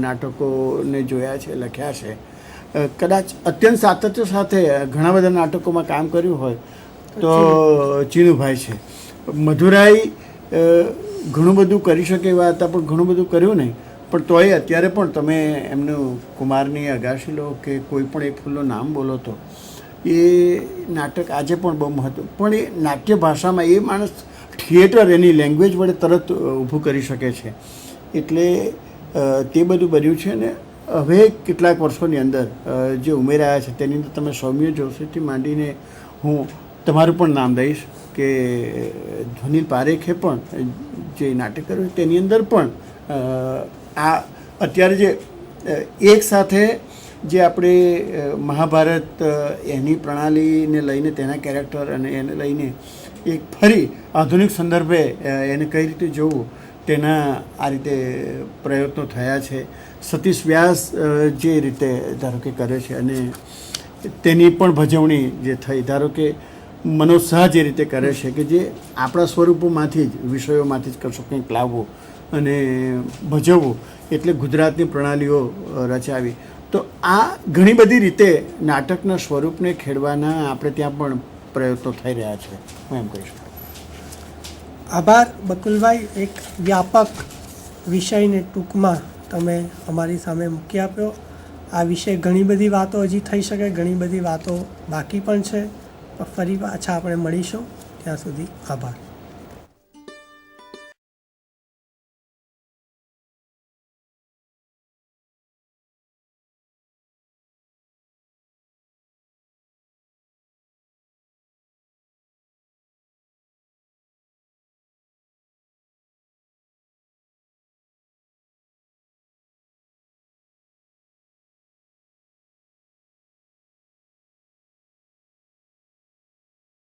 B: નાટકોને જોયા છે, લખ્યા છે, કદાચ અત્યંત સાતત્ય સાથે ઘણા બધા નાટકોમાં કામ કર્યું હોય તો ચીનુભાઈ છે. મધુરાઈ ઘણું બધું કરી શકે એવા હતા પણ ઘણું બધું કર્યું નહીં, પણ તોય અત્યારે પણ તમે એમનું કુમારની અગાશી લો કે કોઈ પણ એક ફૂલનું નામ બોલો તો એ નાટક આજે પણ બહુ મહત્વ, પણ એ નાટ્ય ભાષામાં એ માણસ થિયેટર એની લેંગ્વેજ વડે તરત ઊભું કરી શકે છે. એટલે તે બધું બન્યું છે ને હવે કેટલાક વર્ષોની અંદર જે ઉમેરાયા છે તેની અંદર તમે સૌમ્ય જોશીથી માંડીને હું તમારું પણ નામ દઈશ કે ધ્વનિલ પારેખે પણ જે નાટક કર્યું તેની અંદર પણ આ અત્યારે જે એક સાથે જે આપણે મહાભારત એની પ્રણાલીને લઈને તેના કેરેક્ટર અને એને લઈને એક ફરી આધુનિક સંદર્ભે એને કઈ રીતે જોવું તેના આ રીતે પ્રયત્નો થયા છે. સતીશ વ્યાસ જે રીતે ધારો કે કરે છે અને તેની પણ ભજવણી જે થઈ, ધારો કે મનોજ શાહ જે રીતે કરે છે કે જે આપણા સ્વરૂપોમાંથી જ વિષયોમાંથી જ કશું કંઈક લાવવું અને ભજવવું, એટલે ગુજરાતની પ્રણાલીઓ રચાવી. તો આ ઘણી બધી રીતે નાટકના સ્વરૂપને ખેડવાના આપણે ત્યાં પણ પ્રયત્નો થઈ રહ્યા છે, હું એમ કહીશ.
A: આભાર બકુલભાઈ. એક વ્યાપક વિષયને ટૂંકમાં તમે અમારી સામે મૂકી આપ્યો. આ વિશે ઘણી બધી વાતો હજી થઈ શકે, ઘણી બધી વાતો બાકી પણ છે. ફરી પાછા આપણે મળીશું, ત્યાં સુધી આભાર.